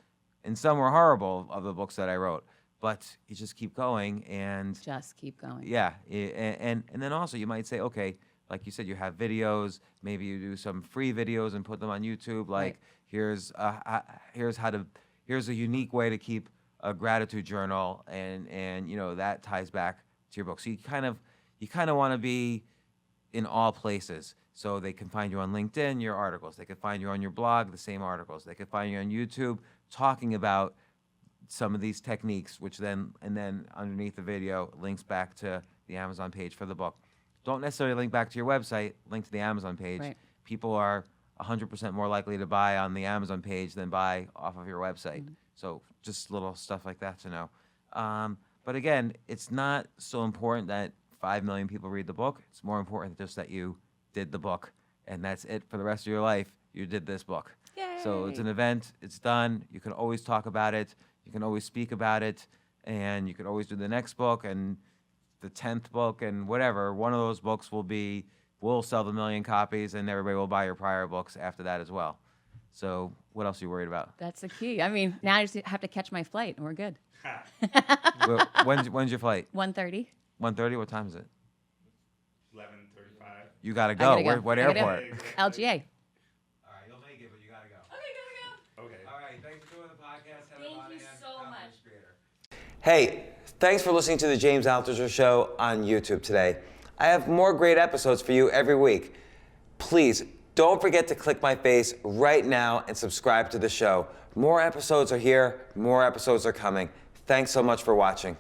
and some were horrible of the books that I wrote. But you just keep going and Just keep going. yeah, and then also you might say, okay, like you said, you have videos. Maybe you do some free videos and put them on YouTube. Like here's a unique way to keep a gratitude journal, and that ties back to your book. So you kind of want to be in all places. So they can find you on LinkedIn, your articles. They can find you on your blog, the same articles. They can find you on YouTube talking about some of these techniques, and then underneath the video links back to the Amazon page for the book. Don't necessarily link back to your website, link to the Amazon page. Right. People are 100% more likely to buy on the Amazon page than buy off of your website. Mm-hmm. So just little stuff like that to know. But again, it's not so important that 5 million people read the book. It's more important just that you did the book, and that's it for the rest of your life. You did this book. Yay. So it's an event. It's done. You can always talk about it. You can always speak about it, and you can always do the next book and the 10th book and whatever. One of those books will sell the 1 million copies, and everybody will buy your prior books after that as well. So what else are you worried about? That's the key. I mean, now I just have to catch my flight, and we're good. When's your flight? 1:30. 1:30? What time is it? 11:35. You gotta I go. gotta go. What I gotta go. airport? LGA. All right, you'll make it, but you gotta go. Okay. All right, thanks for doing the podcast. Thank you so much. Hey, thanks for listening to the James Altucher Show on YouTube today. I have more great episodes for you every week. Please don't forget to click my face right now and subscribe to the show. More episodes are here. More episodes are coming. Thanks so much for watching.